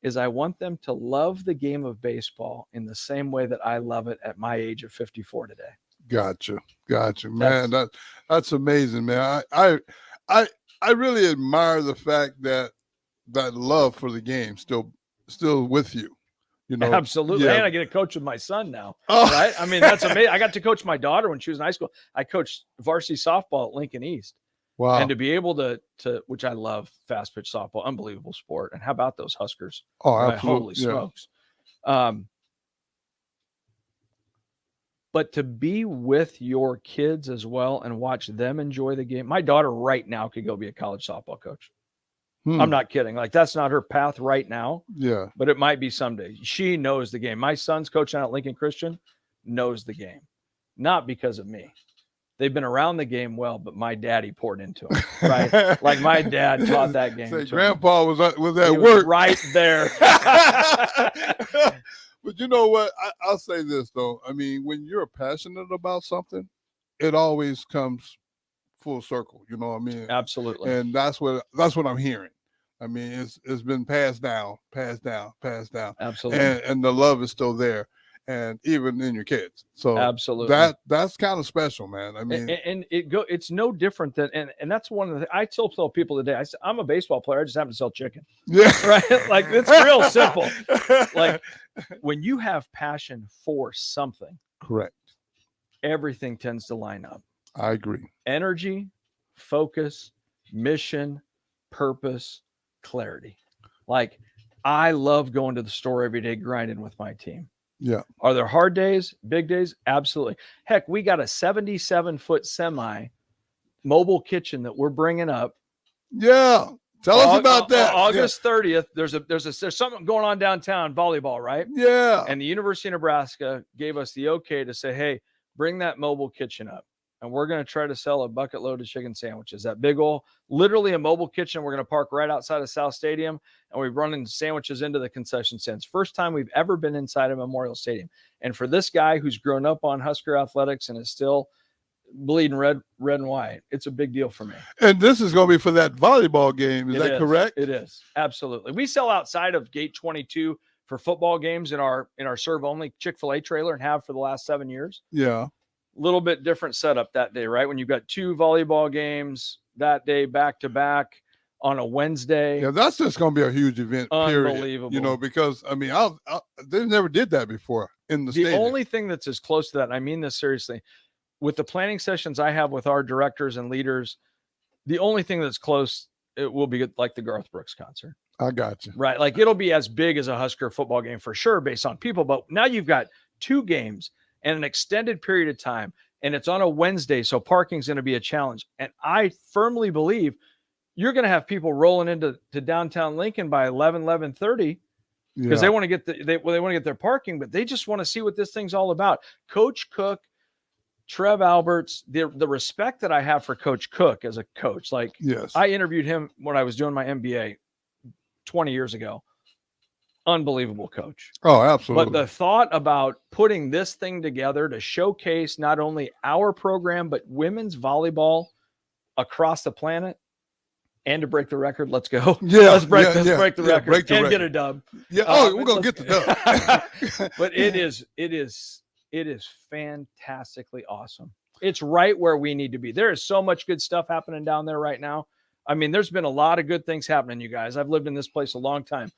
Speaker 11: is I want them to love the game of baseball in the same way that I love it at my age of 54 today.
Speaker 12: Gotcha. Man, that's amazing, man. I really admire the fact that love for the game still with you. You know,
Speaker 11: Absolutely.
Speaker 12: yeah.
Speaker 11: And I get to coach with my son now.
Speaker 12: Oh.
Speaker 11: Right? I mean, that's amazing. I got to coach my daughter when she was in high school. I coached varsity softball at Lincoln East.
Speaker 12: Wow.
Speaker 11: And to be able to which I love, fast pitch softball, unbelievable sport. And how about those Huskers?
Speaker 12: Oh,
Speaker 11: Right?
Speaker 12: absolutely.
Speaker 11: Holy
Speaker 12: Yeah.
Speaker 11: smokes. But to be with your kids as well and watch them enjoy the game. My daughter right now could go be a college softball coach. I'm not kidding. Like, that's not her path right now.
Speaker 12: Yeah.
Speaker 11: But it might be someday. She knows the game. My son's coaching at Lincoln Christian, knows the game. Not because of me. They've been around the game well, but my daddy poured into them, right? Like, my dad taught that game.
Speaker 12: Say,
Speaker 11: to
Speaker 12: Grandpa
Speaker 11: him.
Speaker 12: was at
Speaker 11: He
Speaker 12: work.
Speaker 11: was right there.
Speaker 12: But you know what? I'll say this, though. I mean, when you're passionate about something, it always comes full circle. You know what I mean?
Speaker 11: Absolutely.
Speaker 12: And that's what I'm hearing. I mean, it's been passed down.
Speaker 11: Absolutely.
Speaker 12: And the love is still there, and even in your kids. So
Speaker 11: absolutely,
Speaker 12: that's kind of special, man. I mean,
Speaker 11: and it's no different than and that's one of the I still tell people today. I'm a baseball player. I just happen to sell chicken.
Speaker 12: Yeah,
Speaker 11: right. Like, it's real simple. Like, when you have passion for something,
Speaker 12: correct,
Speaker 11: everything tends to line up.
Speaker 12: I agree.
Speaker 11: Energy, focus, mission, purpose, clarity. Like, I love going to the store every day, grinding with my team.
Speaker 12: Yeah.
Speaker 11: Are there hard days, big days? Absolutely. Heck, we got a 77-foot semi mobile kitchen that we're bringing up.
Speaker 12: Yeah. Tell us about that.
Speaker 11: August 30th. There's something going on downtown, volleyball, right?
Speaker 12: Yeah.
Speaker 11: And the University of Nebraska gave us the okay to say, hey, bring that mobile kitchen up. And we're going to try to sell a bucket load of chicken sandwiches. That big old, literally a mobile kitchen. We're going to park right outside of South Stadium, and we're running sandwiches into the concession stands. First time we've ever been inside a Memorial Stadium. And for this guy who's grown up on Husker athletics and is still bleeding red and white, it's a big deal for me.
Speaker 12: And this is going to be for that volleyball game. Is that correct?
Speaker 11: It is. Absolutely. We sell outside of gate 22 for football games in our serve only Chick-fil-A trailer, and have for the last 7 years.
Speaker 12: Yeah.
Speaker 11: Little bit different setup that day, right? When you've got 2 volleyball games that day back to back on a Wednesday.
Speaker 12: Yeah, that's just going to be a huge event.
Speaker 11: Unbelievable.
Speaker 12: Period. You know, because I mean, they never did that before in the stadium.
Speaker 11: Only thing that's as close to that, and I mean this seriously, with the planning sessions I have with our directors and leaders, the only thing that's close, it will be like the Garth Brooks concert.
Speaker 12: I got you.
Speaker 11: Right. Like, it'll be as big as a Husker football game for sure, based on people. But now you've got 2 games and an extended period of time, and it's on a Wednesday, so parking's going to be a challenge. And I firmly believe you're going to have people rolling into downtown Lincoln by 11:30 because they want to get they want to get their parking, but they just want to see what this thing's all about. Coach Cook, Trev Alberts, the respect that I have for Coach Cook as a coach. Like,
Speaker 12: yes,
Speaker 11: I interviewed him when I was doing my MBA 20 years ago. unbelievable coach.
Speaker 12: Oh, absolutely.
Speaker 11: But the thought about putting this thing together to showcase not only our program, but women's volleyball across the planet, and to break the record, let's go.
Speaker 12: Yeah,
Speaker 11: let's break the
Speaker 12: break
Speaker 11: record
Speaker 12: the
Speaker 11: and
Speaker 12: record.
Speaker 11: get a dub.
Speaker 12: Yeah. We're gonna get the dub.
Speaker 11: But it is fantastically awesome. It's right where we need to be. There is so much good stuff happening down there right now. I mean, there's been a lot of good things happening, you guys. I've lived in this place a long time,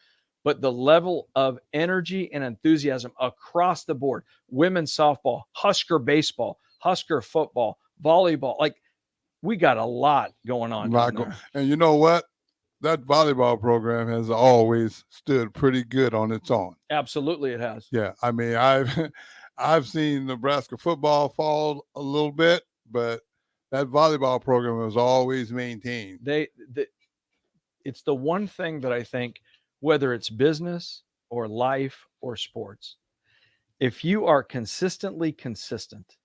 Speaker 11: but the level of energy and enthusiasm across the board, women's softball, Husker baseball, Husker football, volleyball, like, we got a lot going on.
Speaker 12: And you know what? That volleyball program has always stood pretty good on its own.
Speaker 11: Absolutely, it has.
Speaker 12: Yeah, I mean, I've seen Nebraska football fall a little bit, but that volleyball program was always maintained.
Speaker 11: It's the one thing that I think, whether it's business or life or sports, if you are consistently consistent,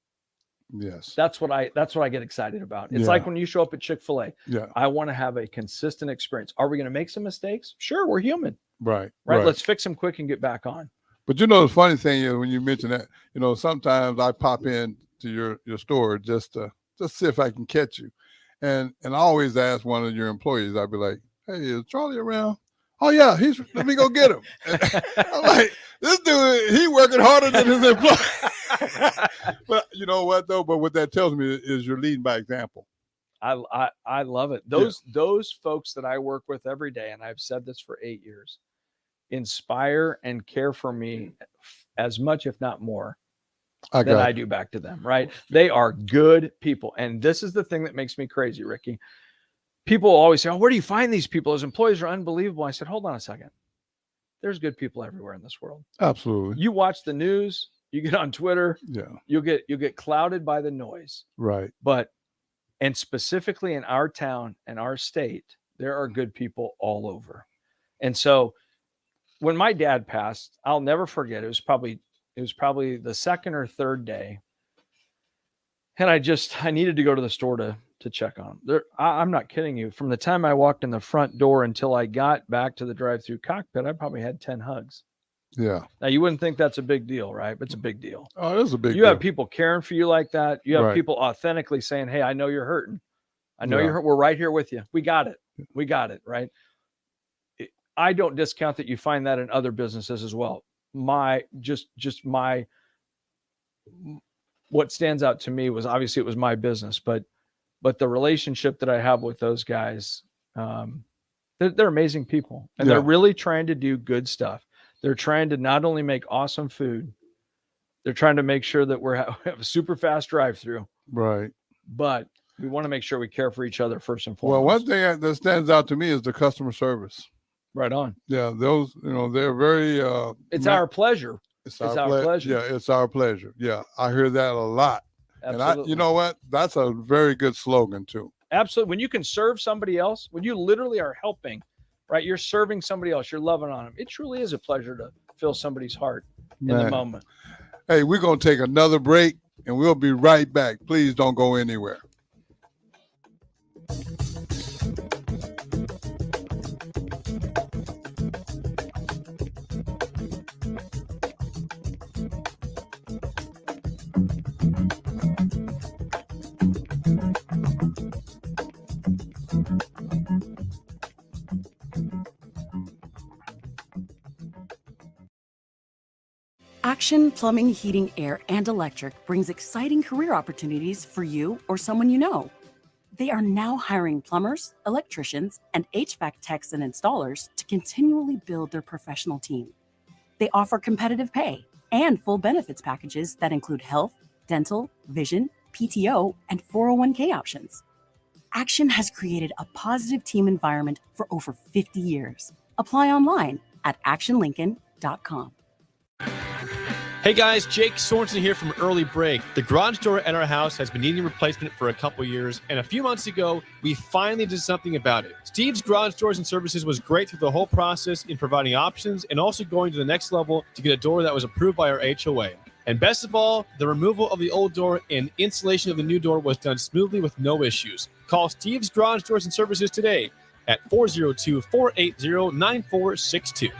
Speaker 12: yes,
Speaker 11: that's what I get excited about. It's
Speaker 12: Yeah.
Speaker 11: like when you show up at Chick-fil-A.
Speaker 12: Yeah.
Speaker 11: I want to have a consistent experience. Are we going to make some mistakes? Sure, we're human.
Speaker 12: Right.
Speaker 11: Let's fix them quick and get back on.
Speaker 12: But you know, the funny thing is when you mention that, you know, sometimes I pop in to your store just to see if I can catch you. And I always ask one of your employees, I'd be like, hey, is Charlie around? Oh yeah, let me go get him. I'm like, this dude, he working harder than his employee. But you know what though? But what that tells me is you're leading by example.
Speaker 11: I love it. Those folks that I work with every day, and I've said this for 8 years, inspire and care for me as much, if not more, than I do back to them, right? They are good people. And this is the thing that makes me crazy, Ricky. People always say, oh, where do you find these people? Those employees are unbelievable. I said, hold on a second. There's good people everywhere in this world.
Speaker 12: Absolutely.
Speaker 11: You watch the news, you get on Twitter,
Speaker 12: Yeah.
Speaker 11: you'll get clouded by the noise.
Speaker 12: Right.
Speaker 11: And specifically in our town and our state, there are good people all over. And so when my dad passed, I'll never forget, it was probably the second or third day. And I needed to go to the store to check on him. I'm not kidding you. From the time I walked in the front door until I got back to the drive-through cockpit, I probably had 10 hugs.
Speaker 12: Yeah.
Speaker 11: Now, you wouldn't think that's a big deal, right? But it's a big deal.
Speaker 12: Oh, it is a big deal.
Speaker 11: You have people caring for you like that. You have
Speaker 12: Right.
Speaker 11: people authentically saying, hey, I know you're hurting. I know
Speaker 12: Yeah.
Speaker 11: you're hurt. We're right here with you. We got it. We got it, right? I don't discount that you find that in other businesses as well. What stands out to me was obviously it was my business, but the relationship that I have with those guys, they're amazing people, and they're really trying to do good stuff. They're trying to not only make awesome food, they're trying to make sure that we have a super fast drive-through,
Speaker 12: Right.
Speaker 11: but we want to make sure we care for each other first and foremost.
Speaker 12: Well, one thing that stands out to me is the customer service.
Speaker 11: Right on.
Speaker 12: Yeah, those, they're very.
Speaker 11: It's our pleasure.
Speaker 12: It's our pleasure. Yeah, it's our pleasure. Yeah, I hear that a lot.
Speaker 11: Absolutely.
Speaker 12: And you know what? That's a very good slogan too.
Speaker 11: Absolutely. When you can serve somebody else, when you literally are helping, right? You're serving somebody else. You're loving on them. It truly is a pleasure to fill somebody's heart in the
Speaker 12: Man.
Speaker 11: moment.
Speaker 12: Hey, we're going to take another break and we'll be right back. Please don't go anywhere.
Speaker 21: Action Plumbing, Heating, Air, and Electric brings exciting career opportunities for you or someone you know. They are now hiring plumbers, electricians, and HVAC techs and installers to continually build their professional team. They offer competitive pay and full benefits packages that include health, dental, vision, PTO, and 401k options. Action has created a positive team environment for over 50 years. Apply online at actionlincoln.com.
Speaker 22: Hey guys, Jake Sorensen here from Early Break. The garage door at our house has been needing replacement for a couple years, and a few months ago, we finally did something about it. Steve's Garage Doors and Services was great through the whole process in providing options and also going to the next level to get a door that was approved by our HOA. And best of all, the removal of the old door and installation of the new door was done smoothly with no issues. Call Steve's Garage Doors and Services today at 402-480-9462.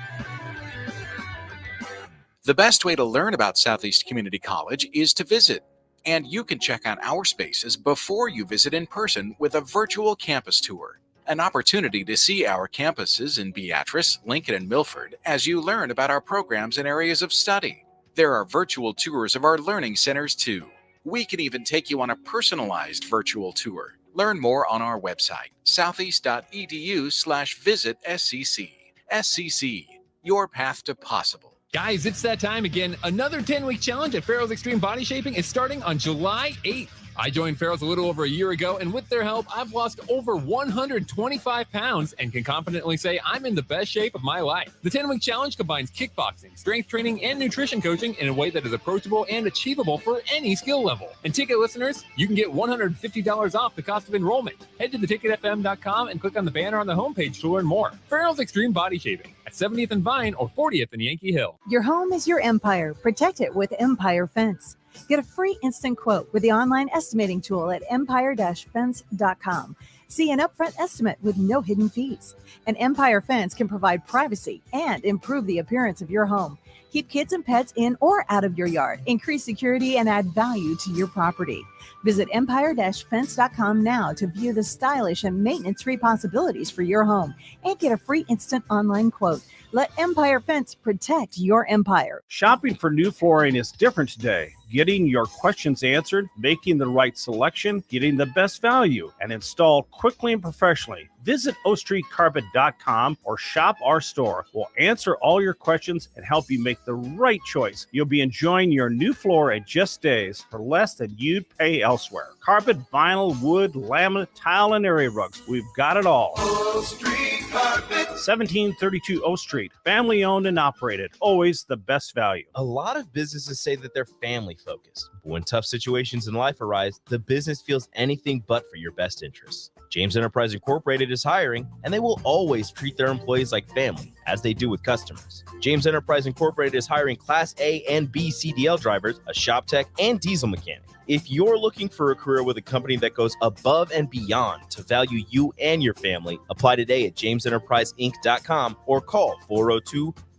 Speaker 1: The best way to learn about Southeast Community College is to visit, and you can check out our spaces before you visit in person with a virtual campus tour, an opportunity to see our campuses in Beatrice, Lincoln, and Milford as you learn about our programs and areas of study. There are virtual tours of our learning centers too. We can even take you on a personalized virtual tour. Learn more on our website, southeast.edu/visit SCC. SCC, your path to possible.
Speaker 18: Guys, it's that time again. Another 10-week challenge at Farrell's Extreme Body Shaping is starting on July 8th. I joined Farrell's a little over a year ago, and with their help, I've lost over 125 pounds and can confidently say I'm in the best shape of my life. The 10-week challenge combines kickboxing, strength training, and nutrition coaching in a way that is approachable and achievable for any skill level. And ticket listeners, you can get $150 off the cost of enrollment. Head to theticketfm.com and click on the banner on the homepage to learn more. Farrell's Extreme Body Shaping at 70th and Vine or 40th and Yankee Hill.
Speaker 2: Your home is your empire. Protect it with Empire Fence. Get a free instant quote with the online estimating tool at empire-fence.com. See an upfront estimate with no hidden fees. An Empire Fence can provide privacy and improve the appearance of your home. Keep kids and pets in or out of your yard. Increase security and add value to your property. Visit empire-fence.com now to view the stylish and maintenance-free possibilities for your home and get a free instant online quote. Let Empire Fence protect your empire.
Speaker 23: Shopping for new flooring is different today. Getting your questions answered, making the right selection, getting the best value, and installed quickly and professionally. Visit ostreetcarpet.com or shop our store. We'll answer all your questions and help you make the right choice. You'll be enjoying your new floor in just days for less than you'd pay elsewhere. Carpet, vinyl, wood, laminate, tile, and area rugs. We've got it all.
Speaker 24: O Street Carpet.
Speaker 23: 1732 O Street. Family owned and operated. Always the best value.
Speaker 15: A lot of businesses say that they're family focused, but when tough situations in life arise, the business feels anything but for your best interests. James Enterprise Incorporated is hiring, and they will always treat their employees like family, as they do with customers. James Enterprise Incorporated is hiring Class A and B CDL drivers, a shop tech, and diesel mechanic. If you're looking for a career with a company that goes above and beyond to value you and your family, apply today at jamesenterpriseinc.com or call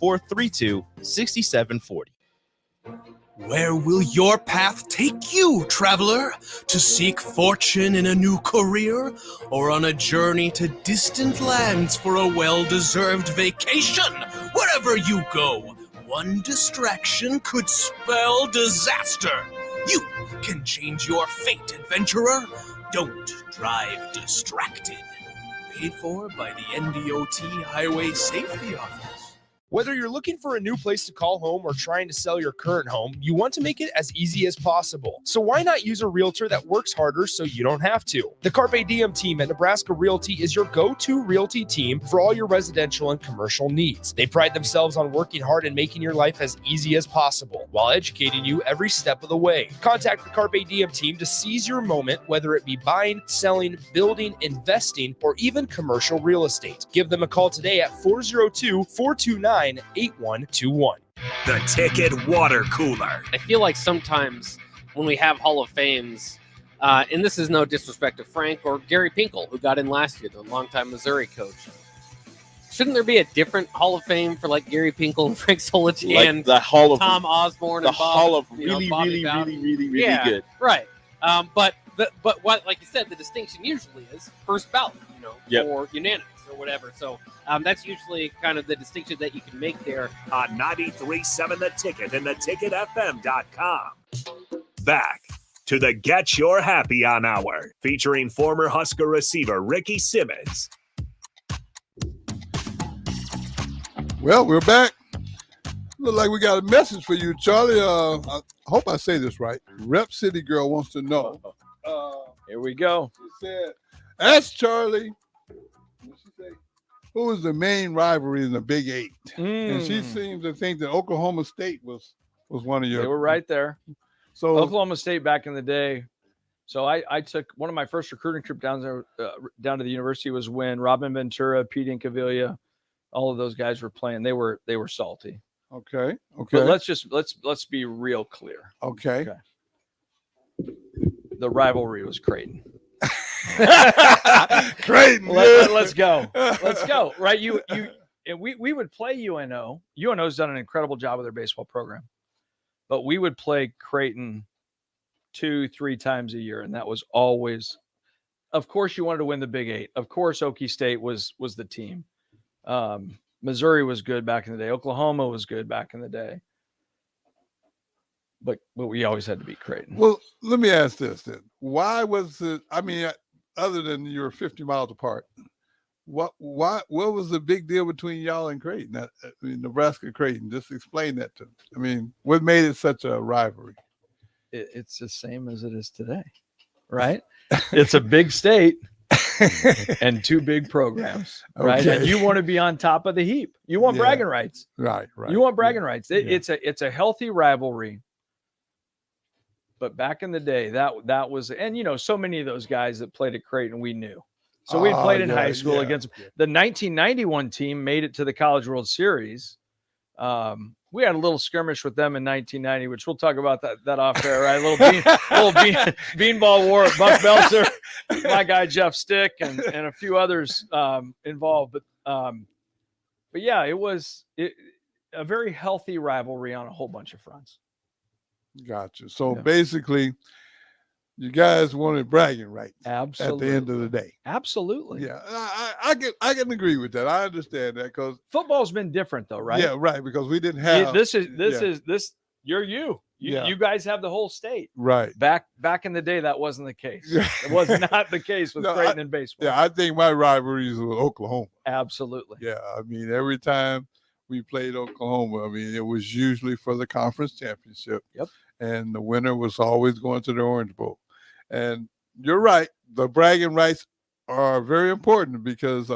Speaker 15: 402-432-6740.
Speaker 25: Where will your path take you, traveler? To seek fortune in a new career? Or on a journey to distant lands for a well-deserved vacation? Wherever you go, one distraction could spell disaster. You can change your fate, adventurer. Don't drive distracted. Paid for by the NDOT Highway Safety Office.
Speaker 26: Whether you're looking for a new place to call home or trying to sell your current home, you want to make it as easy as possible. So why not use a realtor that works harder so you don't have to? The Carpe Diem team at Nebraska Realty is your go-to realty team for all your residential and commercial needs. They pride themselves on working hard and making your life as easy as possible while educating you every step of the way. Contact the Carpe Diem team to seize your moment, whether it be buying, selling, building, investing, or even commercial real estate. Give them a call today at 402-429-8121.
Speaker 5: The Ticket Water Cooler.
Speaker 27: I feel like sometimes when we have Hall of Fames, and this is no disrespect to Frank or Gary Pinkel, who got in last year, the longtime Missouri coach. Shouldn't there be a different Hall of Fame for like Gary Pinkel and Frank Solich
Speaker 28: like
Speaker 27: and
Speaker 28: the Hall of
Speaker 27: Tom Osborne
Speaker 28: the
Speaker 27: and Bob,
Speaker 28: Hall of
Speaker 27: you know,
Speaker 28: really,
Speaker 27: Bobby
Speaker 28: really
Speaker 27: yeah,
Speaker 28: good.
Speaker 27: Right. But what, like you said, the distinction usually is first ballot,
Speaker 28: Yep.
Speaker 27: or unanimous or whatever. So that's usually kind of the distinction that you can make there.
Speaker 5: On 93.7 The Ticket and theticketfm.com. Back to the Get Your Happy On Hour, featuring former Husker receiver Ricky Simmons.
Speaker 12: Well, we're back. Look like we got a message for you, Charlie. I hope I say this right. Rep City Girl wants to know.
Speaker 11: Here we go.
Speaker 12: She said, ask Charlie, what she say? Who is the main rivalry in the Big Eight? And she seems to think that Oklahoma State was one of your.
Speaker 11: They were right there.
Speaker 12: So
Speaker 11: Oklahoma State back in the day. So I took one of my first recruiting trips down to the university was when Robin Ventura, Pete Incaviglia, all of those guys were playing. They were salty.
Speaker 12: Okay.
Speaker 11: But let's be real clear.
Speaker 12: Okay.
Speaker 11: The rivalry was Creighton.
Speaker 12: Creighton.
Speaker 11: Let's go. Let's go. Right. You and we would play UNO. UNO's done an incredible job with their baseball program, but we would play Creighton 2-3 times a year, and that was always. Of course, you wanted to win the Big Eight. Of course, Okie State was the team. Missouri was good back in the day. Oklahoma was good back in the day. But we always had to beat Creighton.
Speaker 12: Well, let me ask this then. Why was it, I mean, other than you were 50 miles apart, what was the big deal between y'all and Creighton? I mean, Nebraska Creighton. Just explain that to me. I mean, what made it such a rivalry?
Speaker 11: It's the same as it is today, right? It's a big state and two big programs, right?
Speaker 12: Okay.
Speaker 11: And you want to be on top of the heap. You want bragging rights.
Speaker 12: Right.
Speaker 11: You want bragging rights. It's a healthy rivalry. But back in the day, that was, and so many of those guys that played at Creighton, we knew. So we played in high school against the 1991 team, made it to the College World Series. We had a little skirmish with them in 1990, which we'll talk about that off air, right? A little beanball war. Buck Belzer, my guy Jeff Stick, and a few others involved. But yeah, it was a very healthy rivalry on a whole bunch of fronts.
Speaker 12: Gotcha. So basically, you guys wanted bragging rights.
Speaker 11: Absolutely.
Speaker 12: At the end of the day.
Speaker 11: Absolutely.
Speaker 12: Yeah, I can agree with that. I understand that because
Speaker 11: football's been different though, right?
Speaker 12: Yeah, right. Because we didn't have
Speaker 11: this. You're you. You guys have the whole state.
Speaker 12: Right.
Speaker 11: Back in the day, that wasn't the case. It was not the case with Creighton and baseball.
Speaker 12: Yeah, I think my rivalries with Oklahoma.
Speaker 11: Absolutely.
Speaker 12: Yeah, I mean every time we played Oklahoma, I mean it was usually for the conference championship.
Speaker 11: Yep.
Speaker 12: And the winner was always going to the Orange Bowl. And you're right. The bragging rights are very important because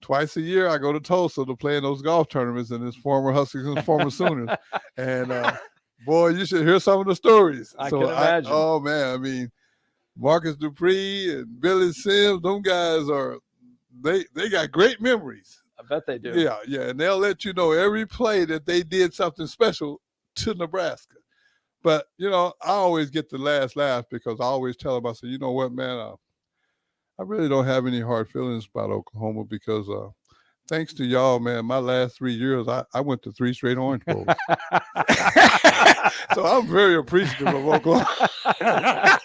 Speaker 12: twice a year I go to Tulsa to play in those golf tournaments and it's former Huskies and former Sooners. And boy, you should hear some of the stories.
Speaker 11: I can imagine.
Speaker 12: Oh man, I mean, Marcus Dupree and Billy Sims, them guys they got great memories.
Speaker 11: I bet they do.
Speaker 12: Yeah. And they'll let you know every play that they did something special to Nebraska. But, I always get the last laugh because I always tell them, I say, you know what, man, I really don't have any hard feelings about Oklahoma because thanks to y'all, man, my last 3 years, I went to 3 straight Orange Bowls. So I'm very appreciative of Oklahoma.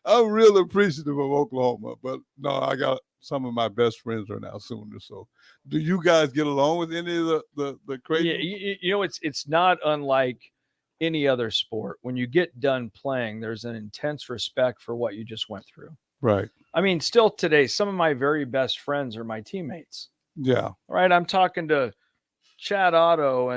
Speaker 12: I'm real appreciative of Oklahoma. But, no, I got some of my best friends are now Sooners. So do you guys get along with any of the crazy?
Speaker 11: Yeah, it's not unlike any other sport. When you get done playing, there's an intense respect for what you just went through.
Speaker 12: Right.
Speaker 11: I mean, still today, some of my very best friends are my teammates.
Speaker 12: Yeah.
Speaker 11: Right. I'm talking to Chad Otto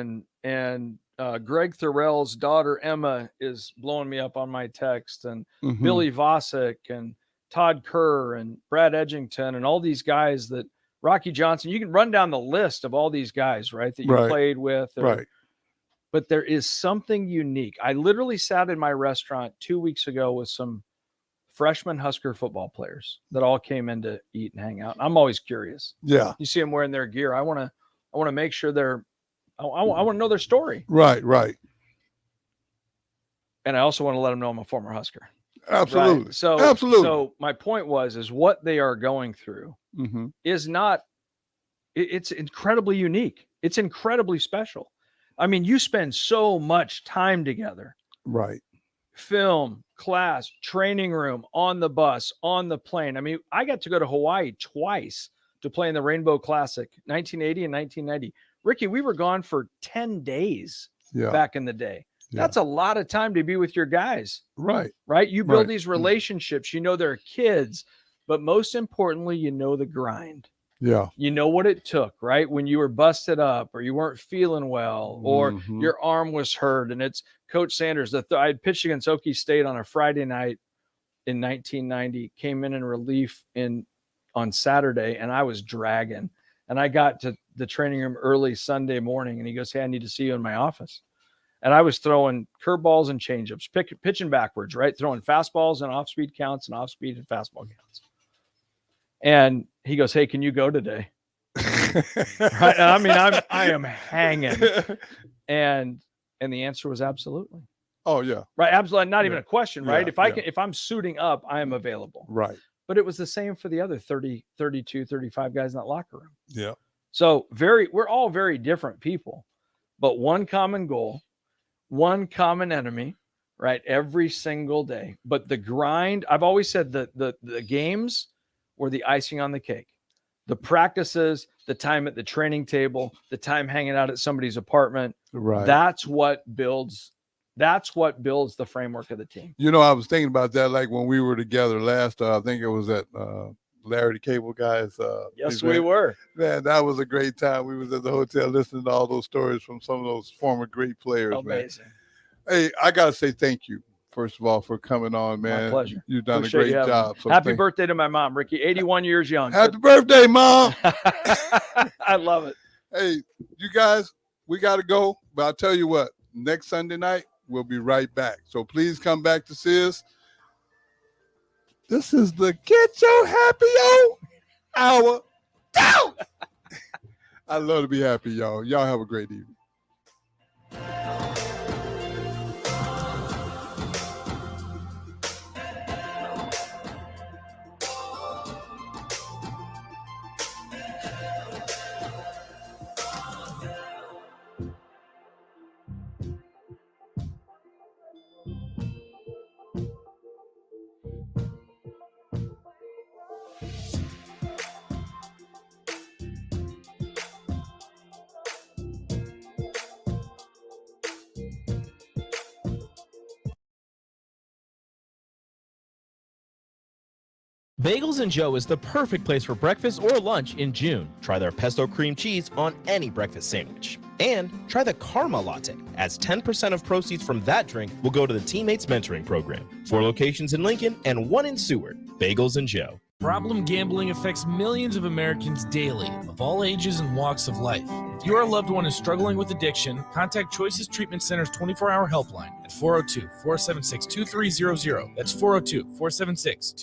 Speaker 11: and Greg Thorell's daughter Emma is blowing me up on my text, and Billy Vosick and Todd Kerr and Brad Edgington and all these guys that Rocky Johnson. You can run down the list of all these guys, right, that you played with.
Speaker 12: Right.
Speaker 11: But there is something unique. I literally sat in my restaurant 2 weeks ago with some freshman Husker football players that all came in to eat and hang out. I'm always curious.
Speaker 12: Yeah.
Speaker 11: You see them wearing their gear. I want to make sure I want to know their story.
Speaker 12: Right.
Speaker 11: And I also want to let them know I'm a former Husker.
Speaker 12: Absolutely.
Speaker 11: Right? So
Speaker 12: absolutely.
Speaker 11: So my point is what they are going through is not, it's incredibly unique. It's incredibly special. I mean, you spend so much time together.
Speaker 12: Right.
Speaker 11: Film, class, training room, on the bus, on the plane. I mean, I got to go to Hawaii twice to play in the Rainbow Classic, 1980 and 1990. Ricky, we were gone for 10 days back in the day. Yeah. That's a lot of time to be with your guys.
Speaker 12: Right.
Speaker 11: Right. You build these relationships, they're kids, but most importantly, the grind.
Speaker 12: Yeah.
Speaker 11: You know what it took, right? When you were busted up or you weren't feeling well or your arm was hurt. And it's Coach Sanders. I had pitched against Okie State on a Friday night in 1990, came in relief on Saturday, and I was dragging. And I got to the training room early Sunday morning, and he goes, "Hey, I need to see you in my office." And I was throwing curveballs and changeups, pitching backwards, right? Throwing fastballs and off-speed counts and off-speed and fastball counts. And he goes, "Hey, can you go today?" Right? I mean, I am hanging. And the answer was absolutely.
Speaker 12: Oh yeah.
Speaker 11: Right. Absolutely. Not even a question, right? If I'm suiting up, I am available.
Speaker 12: Right.
Speaker 11: But it was the same for the other 30, 32, 35 guys in that locker room.
Speaker 12: Yeah.
Speaker 11: So we're all very different people, but one common goal, one common enemy, right? Every single day. But the grind, I've always said the games were the icing on the cake. The practices, the time at the training table, the time hanging out at somebody's apartment.
Speaker 12: Right.
Speaker 11: That's what builds the framework of the team.
Speaker 12: You know, I was thinking about that, like when we were together last, I think it was at Larry the Cable Guy's.
Speaker 11: Yes,
Speaker 12: event.
Speaker 11: we were.
Speaker 12: Man, that was a great time. We was at the hotel listening to all those stories from some of those former great players.
Speaker 11: Amazing.
Speaker 12: Man. Hey, I got to say thank you, first of all, for coming on, man.
Speaker 11: My pleasure.
Speaker 12: You've done
Speaker 11: Appreciate
Speaker 12: a great
Speaker 11: you
Speaker 12: job. So
Speaker 11: Happy birthday to my mom, Ricky. 81 years young.
Speaker 12: Happy birthday, Mom.
Speaker 11: I love it.
Speaker 12: Hey, you guys, we got to go. But I'll tell you what, next Sunday night, we'll be right back. So please come back to see us. This is the Get Your Happy On Hour. Go! I love to be happy, y'all. Y'all have a great evening.
Speaker 15: Bagels and Joe is the perfect place for breakfast or lunch in June. Try their pesto cream cheese on any breakfast sandwich. And try the Karma Latte, as 10% of proceeds from that drink will go to the Teammates Mentoring Program. 4 locations in Lincoln and 1 in Seward. Bagels and Joe.
Speaker 3: Problem gambling affects millions of Americans daily, of all ages and walks of life. If your loved one is struggling with addiction, contact Choices Treatment Center's 24-hour helpline at 402-476-2300. That's 402-476-2300.